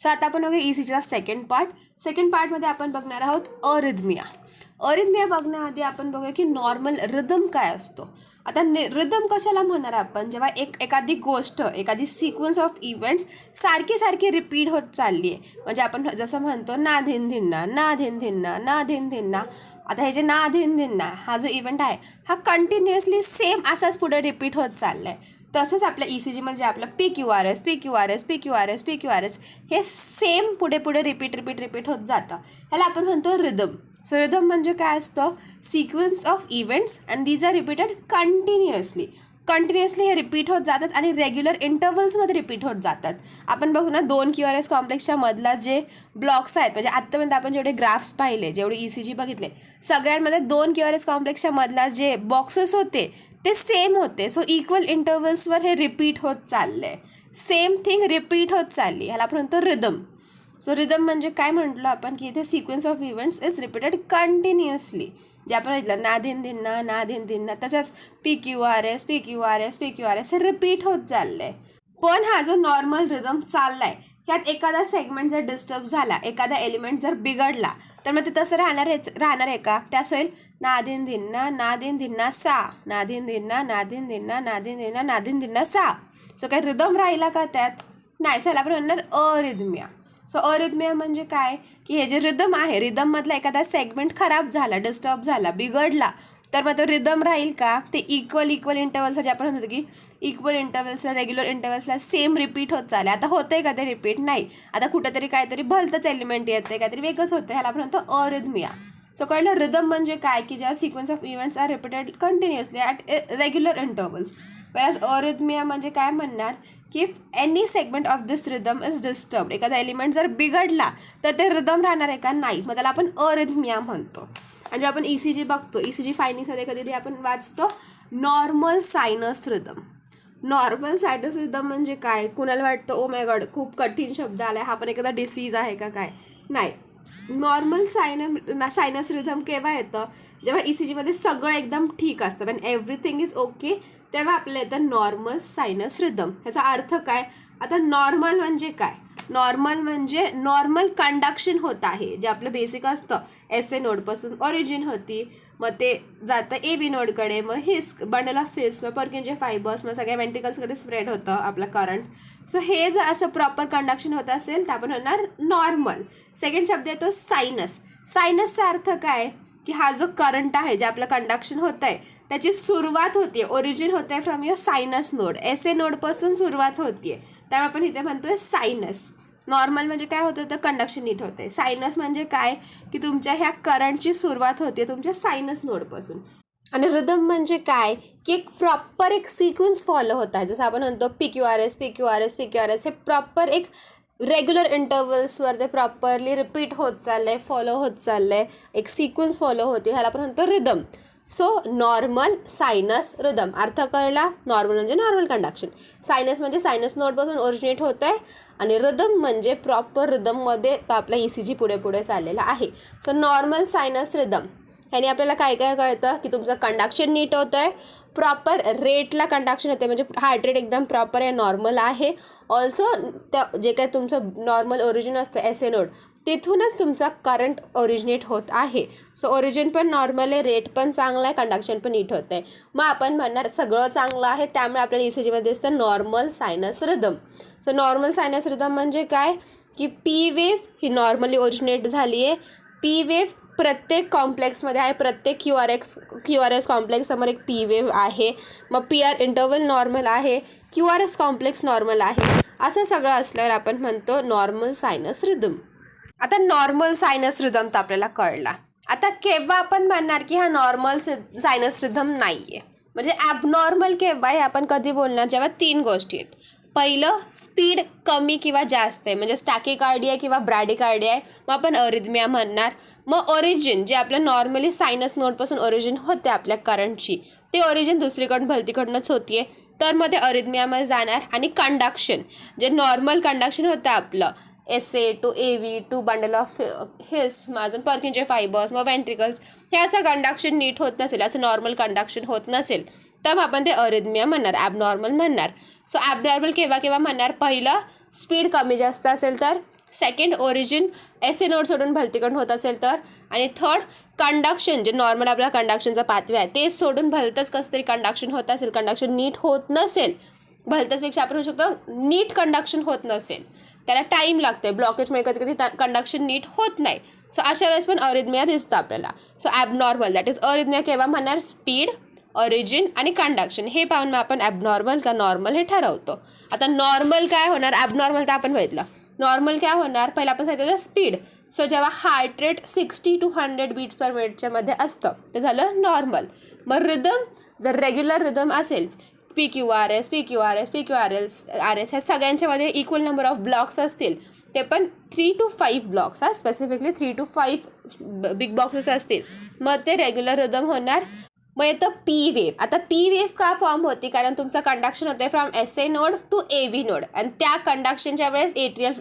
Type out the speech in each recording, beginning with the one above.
So आता आपण बघूया ECGचा सेकंड पार्टमध्ये आपण बघणार आहोत अरिथमिया बघण्याआधी आपण बघूया की नॉर्मल रिदम काय असतो. आता रिदम कशाला म्हणणार आपण, जेव्हा एखादी गोष्ट, एखादी सिक्वेन्स ऑफ इव्हेंट्स सारखी रिपीट होत चालली आहे. म्हणजे आपण जसं म्हणतो ना धिन धिन्ना ना धिन धिन्ना ना धिन धिन्ना. आता हे जे ना धिन धिन्ना हा जो इव्हेंट आहे हा कंटिन्युअसली सेम असाच पुढे रिपीट होत चालला आहे. तसंच आपल्या ECG म्हणजे आपलं PQRS हे सेम पुढे रिपीट होत जातं. ह्याला आपण म्हणतो रिदम. सो रिदम म्हणजे काय असतं, sequence of events and these are repeated continuously हे रिपीट होत जातात आणि रेग्युलर इंटरव्हल्समध्ये रिपीट होत जातात. आपण बघू ना 2 QRS कॉम्प्लेक्सच्या मधला जे ब्लॉक्स आहेत, म्हणजे आत्तापर्यंत आपण जेवढे ग्राफ्स पाहिले, जेवढे ECG बघितले, सगळ्यांमध्ये 2 QRS कॉम्प्लेक्सच्या मधला जे बॉक्सेस होते ते सेम होते. सो इक्वल इंटरव्हल्सवर हे रिपीट होत चाललंय, सेम थिंग रिपीट होत चालली. ह्याला आपण म्हणतो रिदम. सो रिदम म्हणजे काय म्हटलं आपण की इथे sequence of events is repeated continuously. जे आपण म्हटलं ना धिन धिन्ना तसंच PQRS हे रिपीट होत चाललंय. पण हा जो नॉर्मल रिदम चाललाय ह्यात एखादा सेगमेंट जर डिस्टर्ब झाला, एखादा एलिमेंट जर बिघडला, तर मग ते तसं राहणार आहे का? त्यास होईल ना धिन धिन्ना सा, ना धिन धिन्ना सा. सो काय रिदम राहिला का त्यात? नाही. चला आपण म्हणणार अरिथमिया. सो अरिथमिया म्हणजे काय की हे जे रिदम आहे, रिदममधला एखादा सेगमेंट खराब झाला, डिस्टर्ब झाला, बिघडला, तर मग तो रिदम राहील का? ते इक्वल इंटरव्हल्सला जे आपण म्हणतो की इक्वल इंटरव्हल्सला, रेग्युलर इंटरव्हल्सला सेम रिपीट होत चालले. आता होतंय का ते रिपीट? नाही. आता कुठेतरी काहीतरी भलतंच एलिमेंट येते, काहीतरी वेगळंच होतं. ह्याला आपण म्हणतो अरिथमिया. सो कळलं रिदम म्हणजे काय की जेव्हा sequence of events are repeated continuously at regular intervals. वेळेस अरिथमिया म्हणजे काय म्हणणार की if any segment of this rhythm is disturb, एखादा एलिमेंट जर बिघडला तर ते रिदम राहणार आहे का? नाही. मग त्याला आपण अरिथमिया म्हणतो. आणि जेव्हा आपण ECG बघतो, ECG फायनिंग्समध्ये कधी आपण वाचतो नॉर्मल सायनस रिदम. म्हणजे काय? कुणाला वाटतं ओ माय गॉड खूप कठीण शब्द आला, हा पण एखादा डिसीज आहे का काय? नाही. नॉर्मल सायनस रिदम केव्हा येतं? जेव्हा ECGमध्ये सगळं एकदम ठीक असतं, पण एव्हरीथिंग इज ओके, तेव्हा आपल्याला येतं नॉर्मल सायनस रिदम. ह्याचा अर्थ काय? आता नॉर्मल म्हणजे काय? नॉर्मल म्हणजे नॉर्मल कंडक्शन होत आहे, जे आपलं बेसिक असतं. SA नोडपासून ओरिजिन होती, मग ते जातं AB नोडकडे, मग हिस बंडल ऑफ हिस, मग पर्किंचे फायबर्स, मग सगळ्या वेंट्रिकल्सकडे स्प्रेड होतं आपलं करंट. सो हे जर असं प्रॉपर कंडक्शन होत असेल तर आपण म्हणणार नॉर्मल. सेकंड शब्द येतो सायनस. सायनसचा अर्थ काय की हा जो करंट आहे, जे आपलं कंडक्शन होत आहे, त्याची सुरुवात होते, ओरिजिन होत आहे from your sinus node. SA नोडपासून सुरुवात होते, त्यामुळे आपण इथे म्हणतोय सायनस. नॉर्मल म्हणजे काय होतं तर कंडक्शन नीट होते. सायनस म्हणजे काय की तुमच्या ह्या करंटची सुरुवात होते तुमच्या सायनस नोडपासून. आणि रिदम म्हणजे काय की एक प्रॉपर एक सिक्वेन्स फॉलो होत आहे. जसं आपण म्हणतो PQRS हे प्रॉपर एक रेग्युलर इंटरव्हल्सवर ते प्रॉपरली रिपीट होत चाललं आहे, फॉलो होत चाललं आहे, एक सिक्वेन्स फॉलो होते. ह्याला आपण म्हणतो rhythm. So normal sinus rhythm अर्थ कळला. नॉर्मल म्हणजे नॉर्मल कंडक्शन, सायनस म्हणजे सायनस नोडपासून ओरिजिनेट होत आहे, आणि रिदम म्हणजे प्रॉपर रिदममध्ये तो आपला ECG पुढे चाललेला आहे. सो नॉर्मल सायनस रिदम ह्याने आपल्याला काय कळतं की तुमचं कंडक्शन नीट होतं आहे, प्रॉपर रेटला कंडक्शन होते, म्हणजे हार्ट रेट एकदम प्रॉपर आहे, नॉर्मल आहे. ऑल्सो जे काय तुमचं नॉर्मल ओरिजिन असतं SA नोड, तिथूनच तुमचा करंट ओरिजिनेट होत आहे. सो ओरिजिन पण नॉर्मल आहे, रेट पण चांगला आहे, कंडक्शन पण नीट होत आहे. मग आपण म्हणणार सगळं चांगलं आहे, त्यामुळे आपल्याला ECGमध्ये दिसतं normal sinus rhythm. So normal sinus rhythm म्हणजे काय की P वेव्ह ही नॉर्मली ओरिजिनेट झाली आहे. P वेव्ह प्रत्येक कॉम्प्लेक्समध्ये आहे, प्रत्येक QRS कॉम्प्लेक्ससमोर एक P वेव्ह आहे. मग PR इंटरव्हल नॉर्मल आहे, QRS कॉम्प्लेक्स नॉर्मल आहे. असं सगळं असल्यावर आपण म्हणतो नॉर्मल सायनस रिदम. आता नॉर्मल सायनस रिदम तर आपल्याला कळला. आता केव्हा आपण म्हणणार की हा नॉर्मल सायनस रिदम नाही आहे, म्हणजे ॲबनॉर्मल केव्हा हे आपण कधी बोलणार? जेव्हा 3 गोष्टी आहेत. पहिलं, स्पीड कमी किंवा जास्त आहे, म्हणजे टॅकीकार्डिया किंवा ब्रॅडीकार्डिया आहे, मग आपण अरिथमिया म्हणणार. मग ओरिजिन जे आपल्या नॉर्मली सायनस नोडपासून ओरिजिन होते आपल्या करंटची, ते ओरिजिन दुसरीकडून भलतीकडूनच होती आहे, तर मग ते अरिथमियामध्ये जाणार. आणि कंडक्शन जे नॉर्मल कंडक्शन होतं आपलं SA to AV to bundle of His, अजून पर्किंचे फायबर्स, मग वेंट्रिकल्स, हे असं कंडक्शन नीट होत नसेल, असं नॉर्मल कंडक्शन होत नसेल, तर आपण ते अरिथमिया म्हणणार, ॲबनॉर्मल म्हणणार. सो ॲबनॉर्मल केव्हा म्हणणार? पहिलं, स्पीड कमी जास्त असेल तर. Second origin S A node सोडून भलतीकडून होत असेल तर, आणि थर्ड कंडक्शन जे नॉर्मल आपला कंडक्शनचा पाथवे आहे ते सोडून भलतंच कसं तरी कंडक्शन होत असेल, कंडक्शन नीट होत नसेल, भलतंचपेक्षा आपण होऊ शकतो नीट कंडक्शन होत नसेल, त्याला टाईम लागतोय, ब्लॉकेजमुळे कधी कधी कंडक्शन नीट होत नाही. सो अशा वेळेस पण अरिथमिया दिसतं आपल्याला. So abnormal that is arrhythmia केव्हा म्हणणार, स्पीड, ओरिजिन आणि कंडक्शन हे पाहून मग आपण ॲबनॉर्मल का नॉर्मल हे ठरवतो. आता नॉर्मल काय होणार, ॲबनॉर्मल तर आपण बघितलं. नॉर्मल काय होणार, पहिला आपण सांगितलं स्पीड. सो जेव्हा हार्ट रेट 60 to 100 बीट्स पर मिनिटच्या मध्ये असतं ते झालं नॉर्मल. मग रिदम जर रेग्युलर रिदम असेल, PQRS, PQRS, PQRS, RS ह्या सगळ्यांच्यामध्ये इक्वल नंबर ऑफ ब्लॉक्स असतील, ते पण 3 to 5 ब्लॉक्स हा, स्पेसिफिकली 3 to 5 बिग बॉक्सेस असतील, मग ते रेग्युलर रिदम होणार. मग येतं पी वेव्ह. आता पी वेव्ह का फॉर्म होती, कारण तुमचं कंडक्शन होतं from S A node to A V node, आणि त्या कंडक्शनच्या वेळेस एट्रियल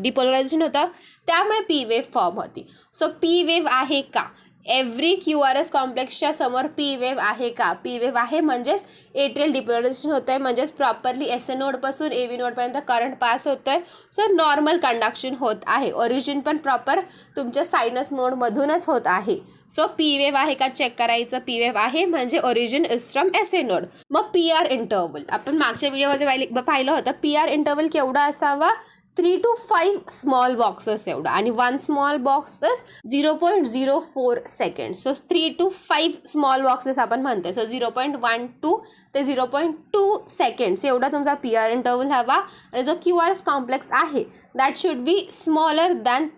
डिपोलरायझेशन होतं, त्यामुळे पी वेव्ह फॉर्म होती. सो पी वेव्ह आहे का, एव्हरी QRS कॉम्प्लेक्सच्या समोर पी वेव्ह आहे का, पी वेव्ह आहे म्हणजेच एट्रियल डिपोलरायझेशन होतं आहे, म्हणजेच प्रॉपरली एस ए नोडपासून ए व्ही नोडपर्यंत करंट पास होतं आहे. सो नॉर्मल कंडक्शन होत आहे, ओरिजिन पण प्रॉपर तुमच्या सायनस नोडमधूनच होत आहे. सो पी वेव्ह आहे का चेक करायचं, पी वेव्ह आहे म्हणजे origin is from S A node. मग PR इंटरवल आपण मागच्या व्हिडिओमध्ये पाहिलं होतं, PR इंटरवल केवढा असावा, 3 to 5 स्मॉल बॉक्सेस एवढा, आणि 1 small boxes 0.04 seconds. So 3 to 5 small boxes आपण म्हणतो. सो 0.12 ते 0.2 सेकंड्स एवढा तुमचा PR इंटरवल हवा, आणि जो QRS कॉम्प्लेक्स आहे that should be smaller than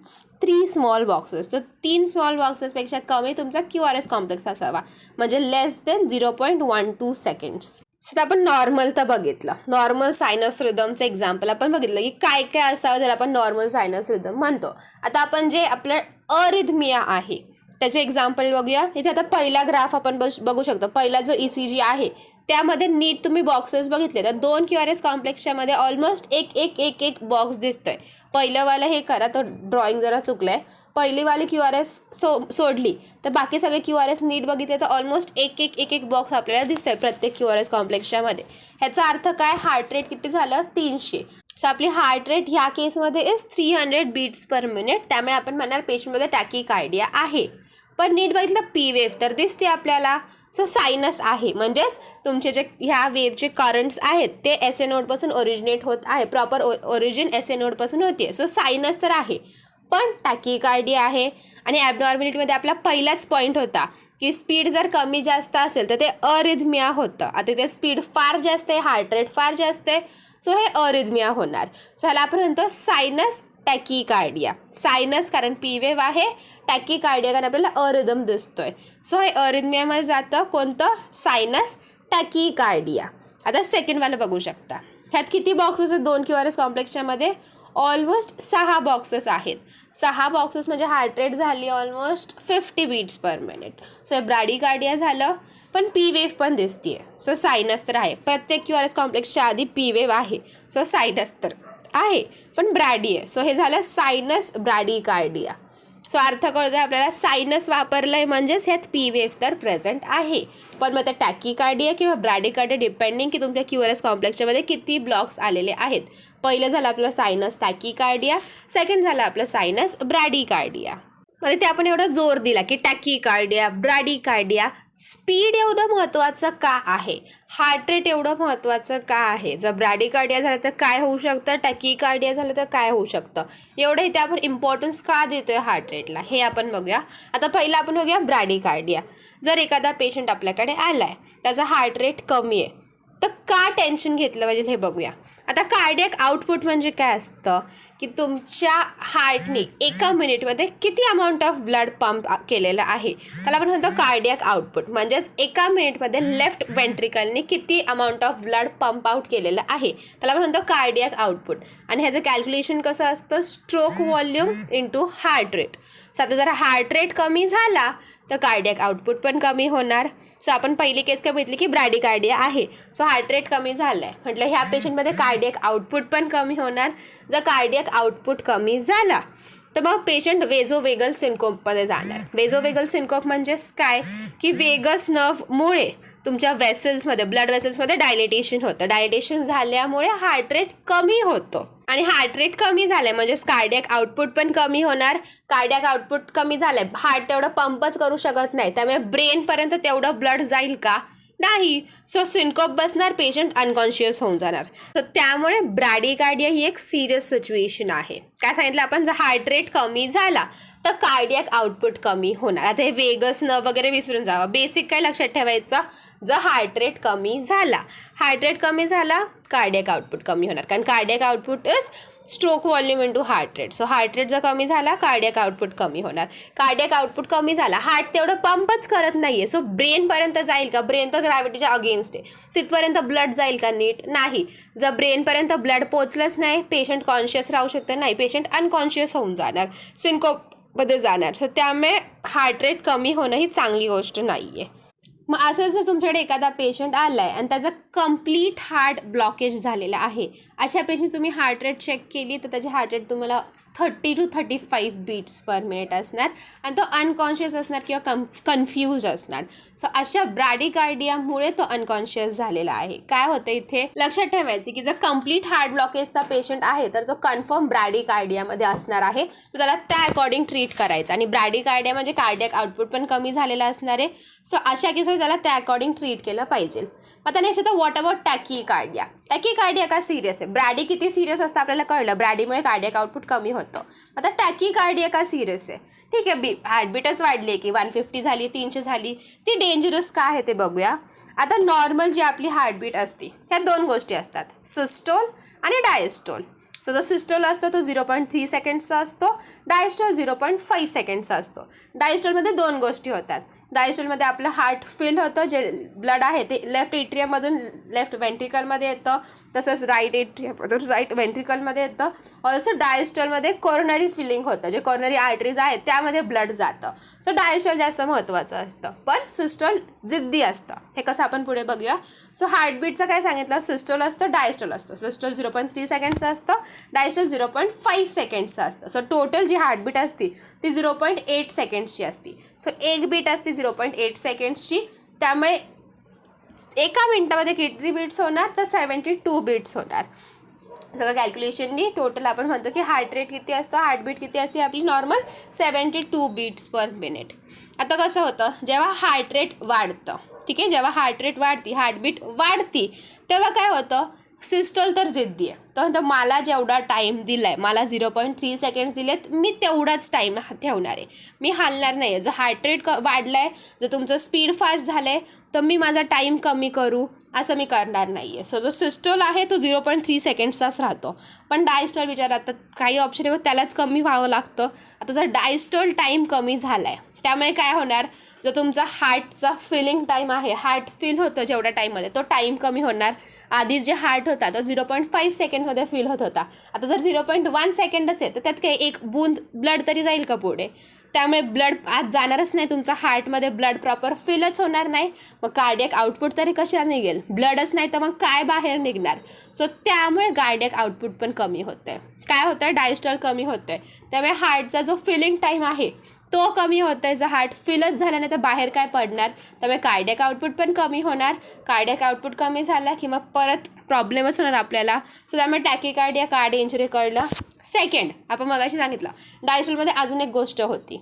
3 small boxes. तर 3 स्मॉल बॉक्सेसपेक्षा कमी तुमचा QRS कॉम्प्लेक्स असावा, म्हणजे लेस देन 0.12 सेकंड्स. सो आपण नॉर्मल तर बघितलं, नॉर्मल सायनस रिदमचं एक्झाम्पल आपण बघितलं की काय काय असावं ज्याला आपण नॉर्मल सायनस रिदम म्हणतो. आता आपण जे आपलं अरिथमिया आहे त्याचे एक्झाम्पल बघूया. इथे आता पहिला ग्राफ आपण बघू शकतो, पहिला जो ECG आहे त्यामध्ये नीट तुम्ही बॉक्सेस बघितले तर 2 QRS कॉम्प्लेक्सच्या मध्ये ऑलमोस्ट एक बॉक्स दिसतोय. पहिलंवालं हे करा, तर ड्रॉइंग जरा चुकलंय, पहिलीवाली QRS सोडली तर बाकी सगळे QRS नीट बघितले तर ऑलमोस्ट एक बॉक्स आपल्याला दिसतंय प्रत्येक QRS कॉम्प्लेक्सच्या मध्ये. ह्याचा अर्थ काय, हार्ट रेट किती झालं, 300. सो आपली हार्ट रेट ह्या केसमध्ये इज 300 बीट्स पर मिनिट, त्यामुळे आपण म्हणणार पेशंटमध्ये टॅकीकार्डिया आहे. पण नीट बघितलं पी वेव्ह तर दिसते आपल्याला. सो सायनस आहे म्हणजेच तुमचे जे ह्या वेव्हचे करंट्स आहेत ते एस ए नोडपासून ओरिजिनेट होत आहे, प्रॉपर ओरिजिन एस ए नोडपासून होते. सो सायनस तर आहे, पण टॅकीकार्डिया आहे. आणि ॲबनॉर्मॅलिटीमध्ये आपला पहिलाच पॉईंट होता की स्पीड जर कमी जास्त असेल तर ते अरिथमिया होतं. आता ते स्पीड फार जास्त आहे, हार्ट रेट फार जास्त आहे, सो हे अरिथमिया होणार. सो ह्याला आपण म्हणतो सायनस टॅकीकार्डिया. सायनस कारण पी वेव्ह आहे, टॅकीकार्डिया कारण आपल्याला अरिदम दिसतोय. सो हे अरिथमियामध्ये जातं कोणतं, सायनस टॅकीकार्डिया. आता सेकंडवाला बघू शकता, ह्यात किती बॉक्सेस आहेत 2 QRS कॉम्प्लेक्सच्या मध्ये, ऑलमोस्ट 6 बॉक्सेस आहेत. 6 बॉक्सेस म्हणजे हार्ट रेट झाली almost 50 beats per minute. So हे ब्रॅडीकार्डिया झालं, पण पी वेव्ह पण दिसतीये. सो सायनस तर आहे, प्रत्येक QRS कॉम्प्लेक्सच्या आधी पी वेव्ह आहे. सो सायनस तर आहे पण ब्रॅडी आहे. सो हे झालं सायनस ब्रॅडीकार्डिया. सो अर्थ कळतोय आपल्याला, सायनस वापरलंय म्हणजेच ह्यात पी वेव्ह तर प्रेझेंट आहे. पण मग त्या टॅकीकार्डिया किंवा ब्रॅडीकार्डिया डिपेंडिंग की तुमच्या QRS कॉम्प्लेक्सच्या मध्ये किती ब्लॉक्स आलेले आहेत. पहिलं झालं आपलं सायनस टॅकीकार्डिया, सेकंड झालं आपलं सायनस ब्रॅडीकार्डिया. मध्ये ते आपण एवढा जोर दिला की टॅकीकार्डिया, ब्रॅडीकार्डिया. स्पीड एवढं महत्त्वाचं का आहे, हार्ट रेट एवढं महत्त्वाचं का आहे, जर ब्रॅडीकार्डिया झालं तर काय होऊ शकतं, टॅकीकार्डिया झालं तर काय होऊ शकतं, एवढं इथे आपण इम्पॉर्टन्स का देतोय हार्ट रेटला हे आपण बघूया. आता पहिलं आपण बघूया ब्रॅडीकार्डिया. जर एखादा पेशंट आपल्याकडे आलाय, त्याचा हार्ट रेट कमी आहे, तर का टेन्शन घेतलं पाहिजे हे बघूया. आता कार्डियक आउटपुट म्हणजे काय असतं की तुमच्या हार्टने एका मिनिटमध्ये किती अमाऊंट ऑफ ब्लड पंप केलेलं आहे त्याला आपण म्हणतो कार्डियक आउटपुट. म्हणजेच एका मिनिटमध्ये लेफ्ट वेंट्रिकलने किती amount of blood pump out केलेलं आहे त्याला आपण म्हणतो कार्डियक आउटपुट. आणि ह्याचं कॅल्क्युलेशन कसं असतं, stroke volume into heart rate. So आता जर हार्ट रेट कमी झाला तर कार्डियक आउटपुट पण कमी होणार. सो आपण पहिली केस काय बघितली की ब्रॅडीकार्डिया आहे, सो हार्ट रेट कमी झालं आहे म्हटलं ह्या पेशंटमध्ये कार्डियक आउटपुट पण कमी होणार. जर कार्डियक आउटपुट कमी झाला तर मग पेशंट वेझोवेगल सिन्कोपमध्ये जाणार. वेझोवेगल सिन्कोप म्हणजेच काय की वेगस नर्वमुळे तुमच्या वेसल्समध्ये, ब्लड वेसल्समध्ये डायलेटेशन होतं. डायलेटेशन झाल्यामुळे हार्ट रेट कमी होतो आणि हार्ट रेट कमी झालं आहे म्हणजेच कार्डियक आउटपुट पण कमी होणार. कार्डियक आउटपुट कमी झालं आहे, हार्ट तेवढं पंपच करू शकत नाही, त्यामुळे ब्रेनपर्यंत तेवढं ब्लड जाईल का? नाही. सो सिनकोप बसणार, पेशंट अनकॉन्शियस होऊन जाणार. तर त्यामुळे ब्रॅडीकार्डिया ही एक सिरियस सिच्युएशन आहे. काय सांगितलं आपण, जर हार्ट रेट कमी झाला तर कार्डियक आउटपुट कमी होणार. आता हे वेगस न वगैरे विसरून जावं, बेसिक काय लक्षात ठेवायचं, जर हार्ट रेट कमी झाला कार्डियक आउटपुट कमी होणार, कारण cardiac output is stroke volume into heart rate. So heart rate जर कमी झाला कार्डियक आउटपुट कमी होणार. कार्डियक आउटपुट कमी झाला, हार्ट तेवढं पंपच करत नाहीये, सो ब्रेनपर्यंत जाईल का? ब्रेन तर ग्रॅव्हिटीच्या अगेन्स्ट आहे, तिथपर्यंत ब्लड जाईल का? नीट नाही. जर ब्रेनपर्यंत ब्लड पोचलंच नाही, पेशंट कॉन्शियस राहू शकतं नाही, पेशंट अनकॉन्शियस होऊन जाणार, सिनकोपमध्ये जाणार. सो त्यामुळे हार्ट रेट कमी होणं ही चांगली गोष्ट नाही आहे. मग असं जर तुमच्याकडे एखादा पेशंट आला आहे आणि त्याचा कम्प्लीट हार्ट ब्लॉकेज झालेला आहे, अशा पेशंट तुम्ही हार्ट रेट चेक केली तर त्याची हार्ट रेट तुम्हाला 30 to 35 बीट्स पर मिनिट असणार आणि तो अनकॉन्शियस असणार किंवा कन्फ्यूज असणार. सो अशा ब्रॅडीकार्डियामुळे तो अनकॉन्शियस झालेला आहे. काय होतं इथे लक्षात ठेवायचं की जर कम्प्लीट हार्ट ब्लॉकेजचा पेशंट आहे तर तो कन्फर्म ब्रॅडीकार्डियामध्ये असणार आहे, तर त्याला त्या अकॉर्डिंग ट्रीट करायचं. आणि ब्रॅडीकार्डिया म्हणजे कार्डियक आउटपुट पण कमी झालेला असणार आहे. सो अशा केसमध्ये त्याला त्या अकॉर्डिंग ट्रीट केलं पाहिजे. आता नेक्स्ट येतं व्हॉट अबाउट टॅकीकार्डिया. टॅकीकार्डिया का सिरियस आहे? ब्रॅडी किती सिरियस असतं आपल्याला कळलं, ब्रॅडीमुळे कार्डियक आउटपुट कमी होतं. आता टॅकीकार्डिया का सिरियस आहे? ठीक आहे, हार्टबीटच वाढली की 150 झाली, 300 झाली, ती डेंजरस का आहे ते बघूया. आता नॉर्मल जी आपली हार्टबीट असते ह्या दोन गोष्टी असतात, सिस्टोल आणि डायस्टोल. सो जो सिस्टोल असतो तो 0.3 सेकंड्सचा असतो, डायस्टोल 0.5 सेकंड्सचा असतो. डायस्टोलमध्ये दोन गोष्टी होतात. डायस्टोलमध्ये आपलं हार्ट फिल होतं, जे ब्लड आहे ते लेफ्ट एट्रियममधून लेफ्ट वेंट्रिकलमध्ये येतं, तसंच राईट एट्रियममधून राईट वेंट्रिकलमध्ये येतं. ऑल्सो डायस्टोलमध्ये कोरोनरी फिलिंग होतं, जे कोरोनरी आर्टरीज आहेत त्यामध्ये ब्लड जातं. सो डायस्टोल जास्त महत्त्वाचं असतं, पण सिस्टोल जिद्दी असतं. हे कसं आपण पुढे बघूया. सो हार्टबीटचं काय सांगितलं, सिस्टोल असतं, डायस्टोल असतं. सिस्टोल 0.3 सेकंड्सचं असतं, डायस्टोल 0.5 सेकंड्सचं असतं. सो टोटल जी हार्टबीट असती ती 0.8 सेकंड्सची असती. सो एक बीट असते 0.8 सेकंड्सची, त्यामुळे एका मिनटामध्ये किती बीट्स होणार तर 72 बीट्स होणार. सगळं कॅल्क्युलेशननी टोटल आपण म्हणतो की हार्ट रेट किती असतो, हार्टबीट किती असते आपली नॉर्मल 72 बीट्स पर मिनिट. आता कसं होतं, जेव्हा हार्ट रेट वाढतं, ठीक आहे, जेव्हा हार्ट रेट वाढती, हार्टबीट वाढती, तेव्हा काय होतं, सिस्टोल तर जिद्दी आहे, तर म्हणतो मला जेवढा टाईम दिला आहे, मला 0.3 सेकंड्स दिलेत, मी तेवढाच टाईम ठेवणार आहे, मी हलणार नाही आहे. जर हार्ट रेट वाढला आहे, जर तुमचं स्पीड फास्ट झालं आहे, तर मी माझा टाईम कमी करू असं मी करणार नाही आहे. सो जो सिस्टोल आहे तो 0.3 सेकंड्सचाच राहतो, पण डायस्टोल विचारात तर काही ऑप्शन आहे त्यालाच कमी व्हावं लागतं. आता जर डायस्टोल टाईम कमी झाला आहे, त्यामुळे काय होणार, जो तुमचा हार्टचा फिलिंग टाईम आहे, हार्ट फिल होतं जेवढ्या टाईममध्ये, तो टाईम कमी होणार. आधी जे हार्ट होता तो 0.5 सेकंडमध्ये फिल होत होता, आता जर 0.1 सेकंडच आहे तर त्यात काही एक बूंद ब्लड तरी जाईल का पुढे, त्यामुळे ब्लड आज जाणारच नाही, तुमचा हार्टमध्ये ब्लड प्रॉपर फिलच होणार नाही. मग कार्डियक आउटपुट तरी कशाला निघेल, ब्लडच नाही तर मग काय बाहेर निघणार. सो त्यामुळे कार्डियक आउटपुट पण कमी होतं आहे. काय होतं आहे, डायस्टोल कमी होतं आहे, त्यामुळे हार्टचा जो फिलिंग टाईम आहे तो कमी होतं आहे. जर हार्ट फिलच झाला नाही तर बाहेर काय पडणार, त्यामुळे कार्डियक आउटपुट पण कमी होणार. कार्डियक आउटपुट कमी झाला की मग परत प्रॉब्लेमच होणार आपल्याला. सो त्यामुळे टॅकीकार्डिया का डेंजर कळलं. सेकंड, आपण मगाशी सांगितलं डायस्टोलमध्ये अजून एक गोष्ट होती,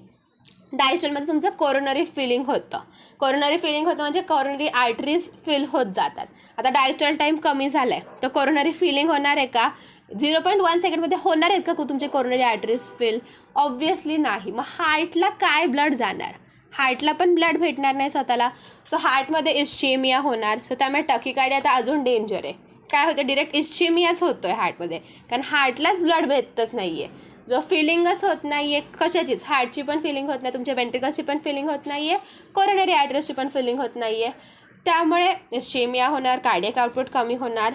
डायस्टोलमध्ये तुमचं कोरोनरी फिलिंग होतं. कोरोनरी फिलिंग होतं म्हणजे कोरोनरी आर्टरीज फिल होत जातात. आता डायस्टोल टाईम कमी झाला आहे तर कोरोनरी फिलिंग होणार आहे का, 0.1 सेकंडमध्ये होणार आहेत का तुमचे कोरोनरी आर्टरीज फिल? ऑब्व्हियसली नाही. मग हार्टला काय ब्लड जाणार, हार्टला पण ब्लड भेटणार नाही स्वतःला. सो हार्टमध्ये इस्चेमिया होणार. सो त्यामुळे टॅकीकार्डिया आता अजून डेंजर आहे. काय होतं, डिरेक्ट इस्चेमियाच होतो आहे हार्टमध्ये, कारण हार्टलाच ब्लड भेटत नाही आहे. जो फिलिंगच होत नाही आहे कशाचीच, हार्टची पण फिलिंग होत नाही, तुमच्या वेंट्रिकल्सची पण फिलिंग होत नाही आहे, कोरोनरी आर्टरीजची पण फिलिंग होत नाही आहे, त्यामुळे इस्चेमिया होणार, कार्डियक आउटपुट कमी होणार.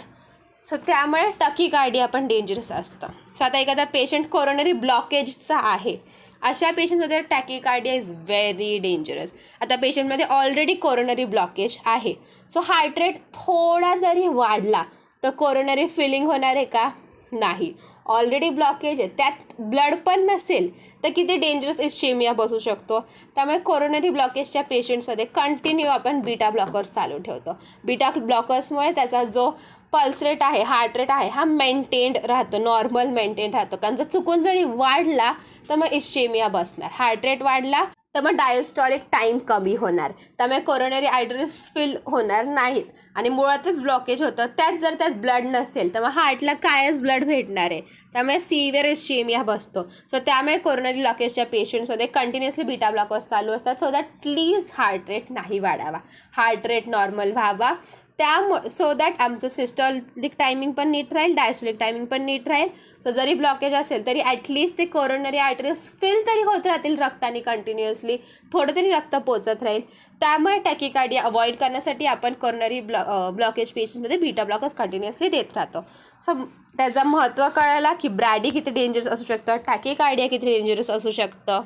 सो त्यामुळे टॅकीकार्डिया पण डेंजरस असतं. सो आता एखादा पेशंट कोरोनरी ब्लॉकेजचा आहे, अशा पेशंटमध्ये टॅकीकार्डिया इज व्हेरी डेंजरस. आता पेशंटमध्ये ऑलरेडी कोरोनरी ब्लॉकेज आहे, सो हार्ट रेट थोडा जरी वाढला तर कोरोनरी फिलिंग होणार आहे का, नाही. ऑलरेडी ब्लॉकेज आहे, त्यात ब्लड पण नसेल तर किती डेंजरस इस्चेमिया बसू शकतो. त्यामुळे कोरोनरी ब्लॉकेजच्या पेशंट्समध्ये कंटिन्यू आपण बीटा ब्लॉकर्स चालू ठेवतो. बीटा ब्लॉकर्समुळे त्याचा जो पल्स रेट आहे, हार्ट रेट आहे, हा मेंटेन्ड राहतो, नॉर्मल मेंटेन राहतो. कारण जर चुकून जरी वाढला तर मग इस्चेमिया बसणार. हार्ट रेट वाढला तर मग डायस्टॉलिक टाईम कमी होणार, त्यामुळे कोरोनरी आर्टरीज फिल होणार नाहीत आणि मुळातच ब्लॉकेज होतं. त्यात ब्लड नसेल तर मग हार्टला कायच ब्लड भेटणार आहे, त्यामुळे सिव्हिअर इस्चेमिया बसतो. सो त्यामुळे कोरोनरी ब्लॉकेजच्या पेशंट्समध्ये कंटिन्युअसली बीटा ब्लॉकर्स चालू असतात, so that please heart rate नाही वाढावा, हार्ट रेट नॉर्मल व्हावा. त्यामुळे सो दॅट आमचं सिस्टॉलिक टायमिंग पण नीट राहील, डायस्टॉलिक टायमिंग पण नीट राहील. सो जरी ब्लॉकेज असेल तरी ॲटलिस्ट ते कोरोनरी आर्टरीज फिल तरी होत राहतील रक्ताने, कंटिन्युअसली थोडं तरी रक्त पोचत राहील. त्यामुळे टॅकिकार्डिया अवॉइड करण्यासाठी आपण कोरोनरी ब्लॉकेज पेशंटमध्ये बीटा ब्लॉकर्स कंटिन्युअसली देत राहतो. सो त्याचं महत्त्व कळायला की ब्रॅडी किती डेंजरस असू शकतं, टॅकिकार्डिया किती डेंजरस असू शकतं.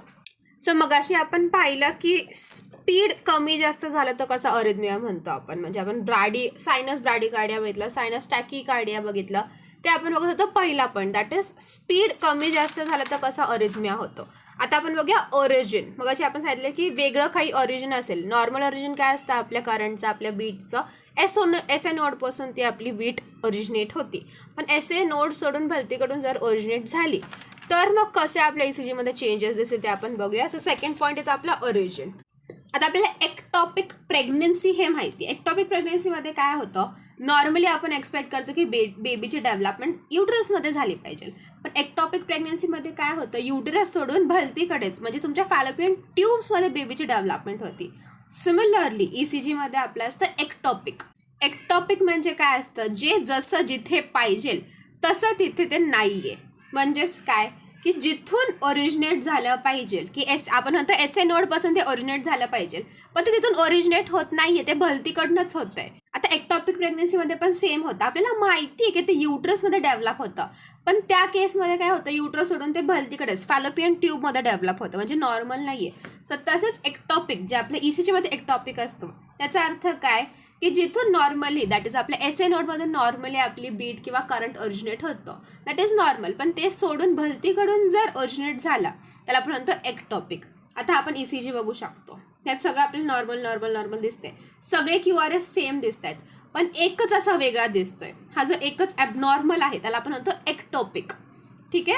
सो मगाशी आपण पाहिलं की स्पीड कमी जास्त झालं तर कसा अरिथमिया म्हणतो आपण. म्हणजे आपण सायनस ब्रॅडिकार्डिया बघितलं, सायनस टॅकिकार्डिया बघितलं, ते आपण बघत होतो पहिला पॉईंट, दॅट इज स्पीड कमी जास्त झालं तर कसा अरिथमिया होतो. आता आपण बघूया ओरिजिन. मगाशी आपण सांगितलं की वेगळं काही ओरिजिन असेल. नॉर्मल ओरिजिन काय असतं आपल्या करंटचं, आपल्या बीटचं, एस ए नोडपासून ती आपली बीट ओरिजिनेट होती. पण एस ए नोड सोडून भलतीकडून जर ओरिजिनेट झाली तर मग कसे आपल्या ECGमध्ये चेंजेस दिसतील ते आपण बघूया. सो सेकंड पॉईंट येतो आपला ओरिजिन. आता आपल्याला एक्टॉपिक प्रेग्नन्सी हे माहिती आहे. एक्टॉपिक प्रेग्नन्सीमध्ये काय होतं, नॉर्मली आपण एक्सपेक्ट करतो की बेबीची डेव्हलपमेंट युटरसमध्ये झाली पाहिजे. पण एक्टॉपिक प्रेग्नन्सीमध्ये काय होतं, युटरस सोडून भलतीकडेच म्हणजे तुमच्या फॅलोपियन ट्यूब्समध्ये बेबीची डेव्हलपमेंट होती. सिमिलरली ECGमध्ये आपलं असतं एक्टॉपिक. एक्टॉपिक म्हणजे काय असतं, जे जसं जिथे पाहिजे तसं तिथे ते नाही आहे. म्हणजेच काय की जिथून ओरिजिनेट झालं पाहिजे की आपण म्हणतो एस ए नोडपासून ते ओरिजिनेट झालं पाहिजे, पण ते तिथून ओरिजिनेट होत नाहीये, ते भलतीकडनंच होत आहे. आता एक्टॉपिक प्रेग्नन्सीमध्ये पण सेम होतं. आपल्याला माहिती आहे की ते युट्रसमध्ये डेव्हलप होतं, पण त्या केसमध्ये काय होतं, युट्रस सोडून ते भलतीकडेच फॅलोपियन ट्यूबमध्ये डेव्हलप होतं, म्हणजे नॉर्मल नाही आहे. सो तसंच एक्टॉपिक जे आपल्या ECGमध्ये एक्टॉपिक असतो, त्याचा अर्थ काय की जिथून नॉर्मली दॅट इज आपल्या एस ए नोडमधून नॉर्मली आपली बीट किंवा करंट ओरिजिनेट होतं, दॅट इज नॉर्मल. पण ते सोडून भलतीकडून जर ओरिजिनेट झाला त्याला आपण म्हणतो एक्टॉपिक. आता आपण ECG बघू शकतो, त्यात सगळं आपल्याला नॉर्मल दिसतंय, सगळे QRS सेम दिसत आहेत, पण एकच असा वेगळा दिसतोय. हा जो एकच ॲबनॉर्मल आहे त्याला आपण म्हणतो एक्टॉपिक. ठीक आहे.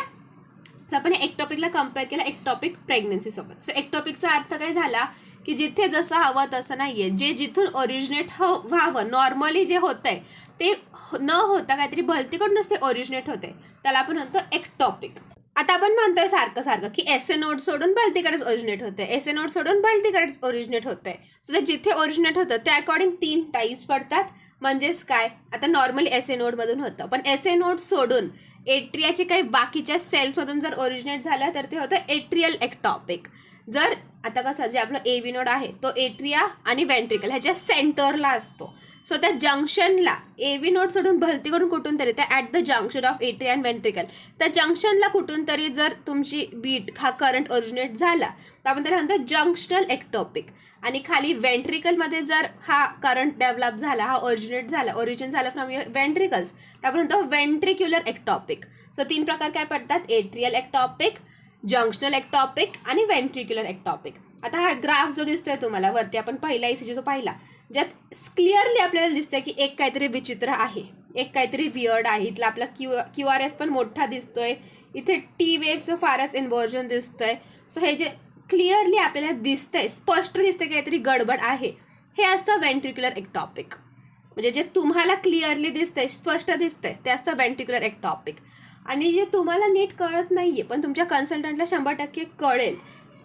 तर आपण एक्टॉपिकला कम्पेअर केला एक्टॉपिक प्रेग्नन्सीसोबत. सो एक्टॉपिकचा अर्थ काय झाला की जिथे जसं हवं तसं नाहीये, जे जिथून ओरिजिनेट व्हावं नॉर्मली जे होतंय ते न होता काहीतरी भलतीकडूनच ते ओरिजिनेट होते, त्याला आपण म्हणतो एक्टॉपिक. आता आपण म्हणतोय सारखं की एस ए नोड सोडून भलतीकडेच ओरिजिनेट होते, एस ए नोड सोडून भलतीकडेच ओरिजिनेट होते. सो ते जिथे ओरिजिनेट होतं त्या अकॉर्डिंग 3 टाईप्स पडतात. म्हणजेच काय, आता नॉर्मली एस ए नोडमधून होतं, पण एस ए नोड सोडून एट्रियाचे काही बाकीच्या सेल्समधून जर ओरिजिनेट झालं तर ते होतं एट्रियल एक्टॉपिक. जर आता कसं जे आपलं AV नोड आहे तो एट्रिया आणि वेंट्रिकल ह्याच्या सेंटरला असतो. सो त्या जंक्शनला AV नोड सोडून भलतीकडून कुठून तरी त्या at the junction of atria and ventricle, त्या जंक्शनला कुठून तरी जर तुमची बीट हा करंट ओरिजिनेट झाला तर आपण त्याला म्हणतो जंक्शनल एक्टॉपिक. आणि खाली वेंट्रिकलमध्ये जर हा करंट डेव्हलप झाला, हा ओरिजिन झाला फ्रॉम युअर वेंट्रिकल्स, तर आपण म्हणतो वेंट्रिक्युलर एक्टॉपिक. सो 3 प्रकार काय पडतात, एट्रियल एक्टॉपिक, जंक्शनल एक्टॉपिक आणि वेंट्रिक्युलर एक्टॉपिक. आता हा ग्राफ जो दिसतोय तुम्हाला वरती, आपण पहिला ECG जो पाहिला, ज्यात क्लिअरली आपल्याला दिसतंय की एक काहीतरी विचित्र आहे, एक काहीतरी वियर्ड आहे. इथला आपला QRS पण मोठा दिसतोय, इथे T वेव्हचं फारच इन्व्हर्जन दिसतंय. सो हे जे क्लिअरली आपल्याला दिसतंय, स्पष्ट दिसतंय काहीतरी गडबड आहे, हे असतं वेंट्रिक्युलर एक्टॉपिक. म्हणजे जे तुम्हाला क्लिअरली दिसतंय, स्पष्ट दिसतंय, ते असतं वेंट्रिक्युलर एक्टॉपिक. आणि जे तुम्हाला नीट कळत नाहीये पण तुमच्या कन्सल्टंटला 100% कळेल,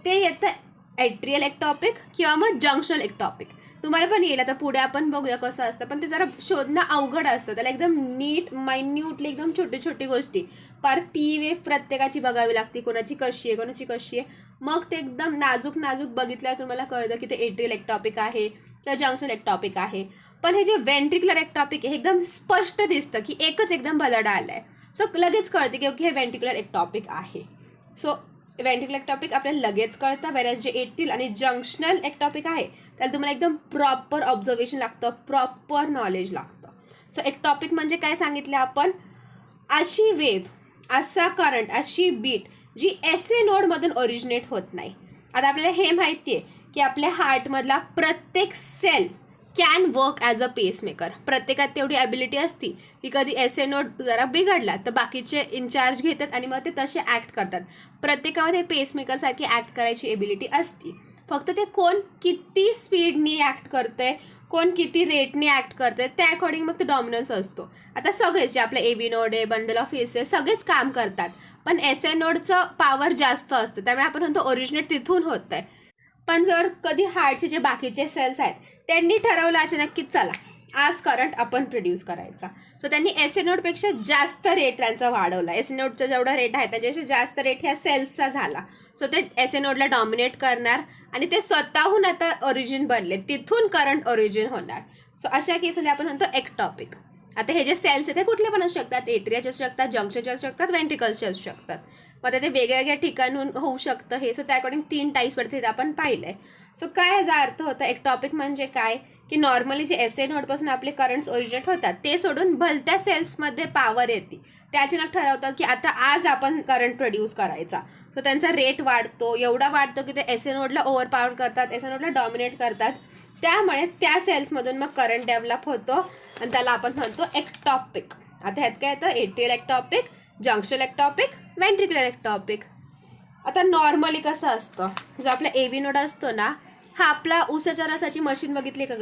ते येतं एट्रियल एक्टॉपिक किंवा मग जंक्शनल एक्टॉपिक. तुम्हाला पण येईल, आता पुढे आपण बघूया कसं असतं, पण ते जरा शोधणं अवघड असतं. त्याला एकदम नीट मायन्यूटली एकदम छोटी गोष्टी, पार P वेव्ह प्रत्येकाची बघावी लागते, कोणाची कशी आहे. मग ते एकदम नाजूक बघितल्यावर तुम्हाला कळतं की ते एट्रियल एक्टॉपिक आहे किंवा जंक्शनल एक्टॉपिक आहे. पण हे जे वेंट्रिक्युलर एक्टॉपिक आहे एकदम स्पष्ट दिसतं की एकच एकदम भलडा आलाय. सो लगेच कळते की ओके हे वेंट्रिक्युलर एक्टॉपिक आहे. सो वेंट्रिक्युलर एक्टॉपिक आपल्याला लगेच कळतं, वेरॅज जे एट्रियल आणि जंक्शनल एक्टॉपिक आहे त्याला तुम्हाला एकदम प्रॉपर ऑब्झर्वेशन लागतं, प्रॉपर नॉलेज लागतं. सो एक्टॉपिक म्हणजे काय सांगितलं आपण, अशी वेव्ह असा करंट, अशी बीट जी SA नोडमधून ओरिजिनेट होत नाही. आता आपल्याला हे माहिती आहे की आपल्या हार्टमधला प्रत्येक cell can work as a pacemaker. प्रत्येकात तेवढी ॲबिलिटी असती की कधी SA नोड जरा बिघडला तर बाकीचे इन्चार्ज घेतात आणि मग ते तसे ॲक्ट करतात. प्रत्येकामध्ये पेसमेकरसारखी ॲक्ट करायची एबिलिटी असती. फक्त ते कोण किती स्पीडनी ॲक्ट करतंय, कोण किती रेटने ॲक्ट करते त्या अकॉर्डिंग मग तो डॉमिनन्स असतो. आता सगळेच जे आपले AV नोड आहे, बंडल ऑफ एसेस सगळेच काम करतात, पण SA नोडचं पॉवर जास्त असतं, त्यामुळे आपण म्हणतो ओरिजिनेट तिथून होत आहे. पण जर कधी हार्टचे जे बाकीचे सेल्स आहेत त्यांनी ठरवलं अचानक की चला आज करंट आपण प्रोड्यूस करायचा, सो त्यांनी SA नोडपेक्षा जास्त रेट त्यांचा वाढवला. SA नोडचा जेवढा रेट आहे त्याच्यापेक्षा जास्त रेट ह्या सेल्सचा झाला. सो ते SA नोडला डॉमिनेट करणार आणि ते स्वतःहून आता ओरिजिन बनले, तिथून करंट ओरिजिन होणार. सो अशा केसमध्ये आपण म्हणतो एक्टॉपिक. आता हे जे सेल्स आहेत ते कुठले पण असू शकतात, एट्रियाचे असू शकतात, जंक्शनचे असू शकतात, वेंट्रिकल्सचे असू शकतात. मग ते वेगवेगळ्या ठिकाणून होऊ शकतं हे. सो त्या अकॉर्डिंग 3 टाईप्स पडते आपण पाहिलंय. सो काय ह्याचा अर्थ होता, एक्टॉपिक म्हणजे काय की नॉर्मली जे SA नोडपासून आपले करंट्स ओरिजिनेट होतात ते सोडून भलत्या सेल्समध्ये पॉवर येते. ते अचानक ठरवतात की आता आज आपण करंट प्रोड्यूस करायचा. सो त्यांचा रेट वाढतो, एवढा वाढतो की ते SA नोडला ओव्हरपॉवर करतात, SA नोडला डॉमिनेट करतात. त्यामुळे त्या सेल्समधून मग करंट डेव्हलप होतो आणि त्याला आपण म्हणतो एक्टॉपिक. आता ह्यात काय येतं, atrial ectopic, junctional ectopic, ventricular ectopic. आता नॉर्मली कसं असतं, जो आपला AV नोड असतो ना, हा आपला ऊसाच्या रसाची मशीन बघितली का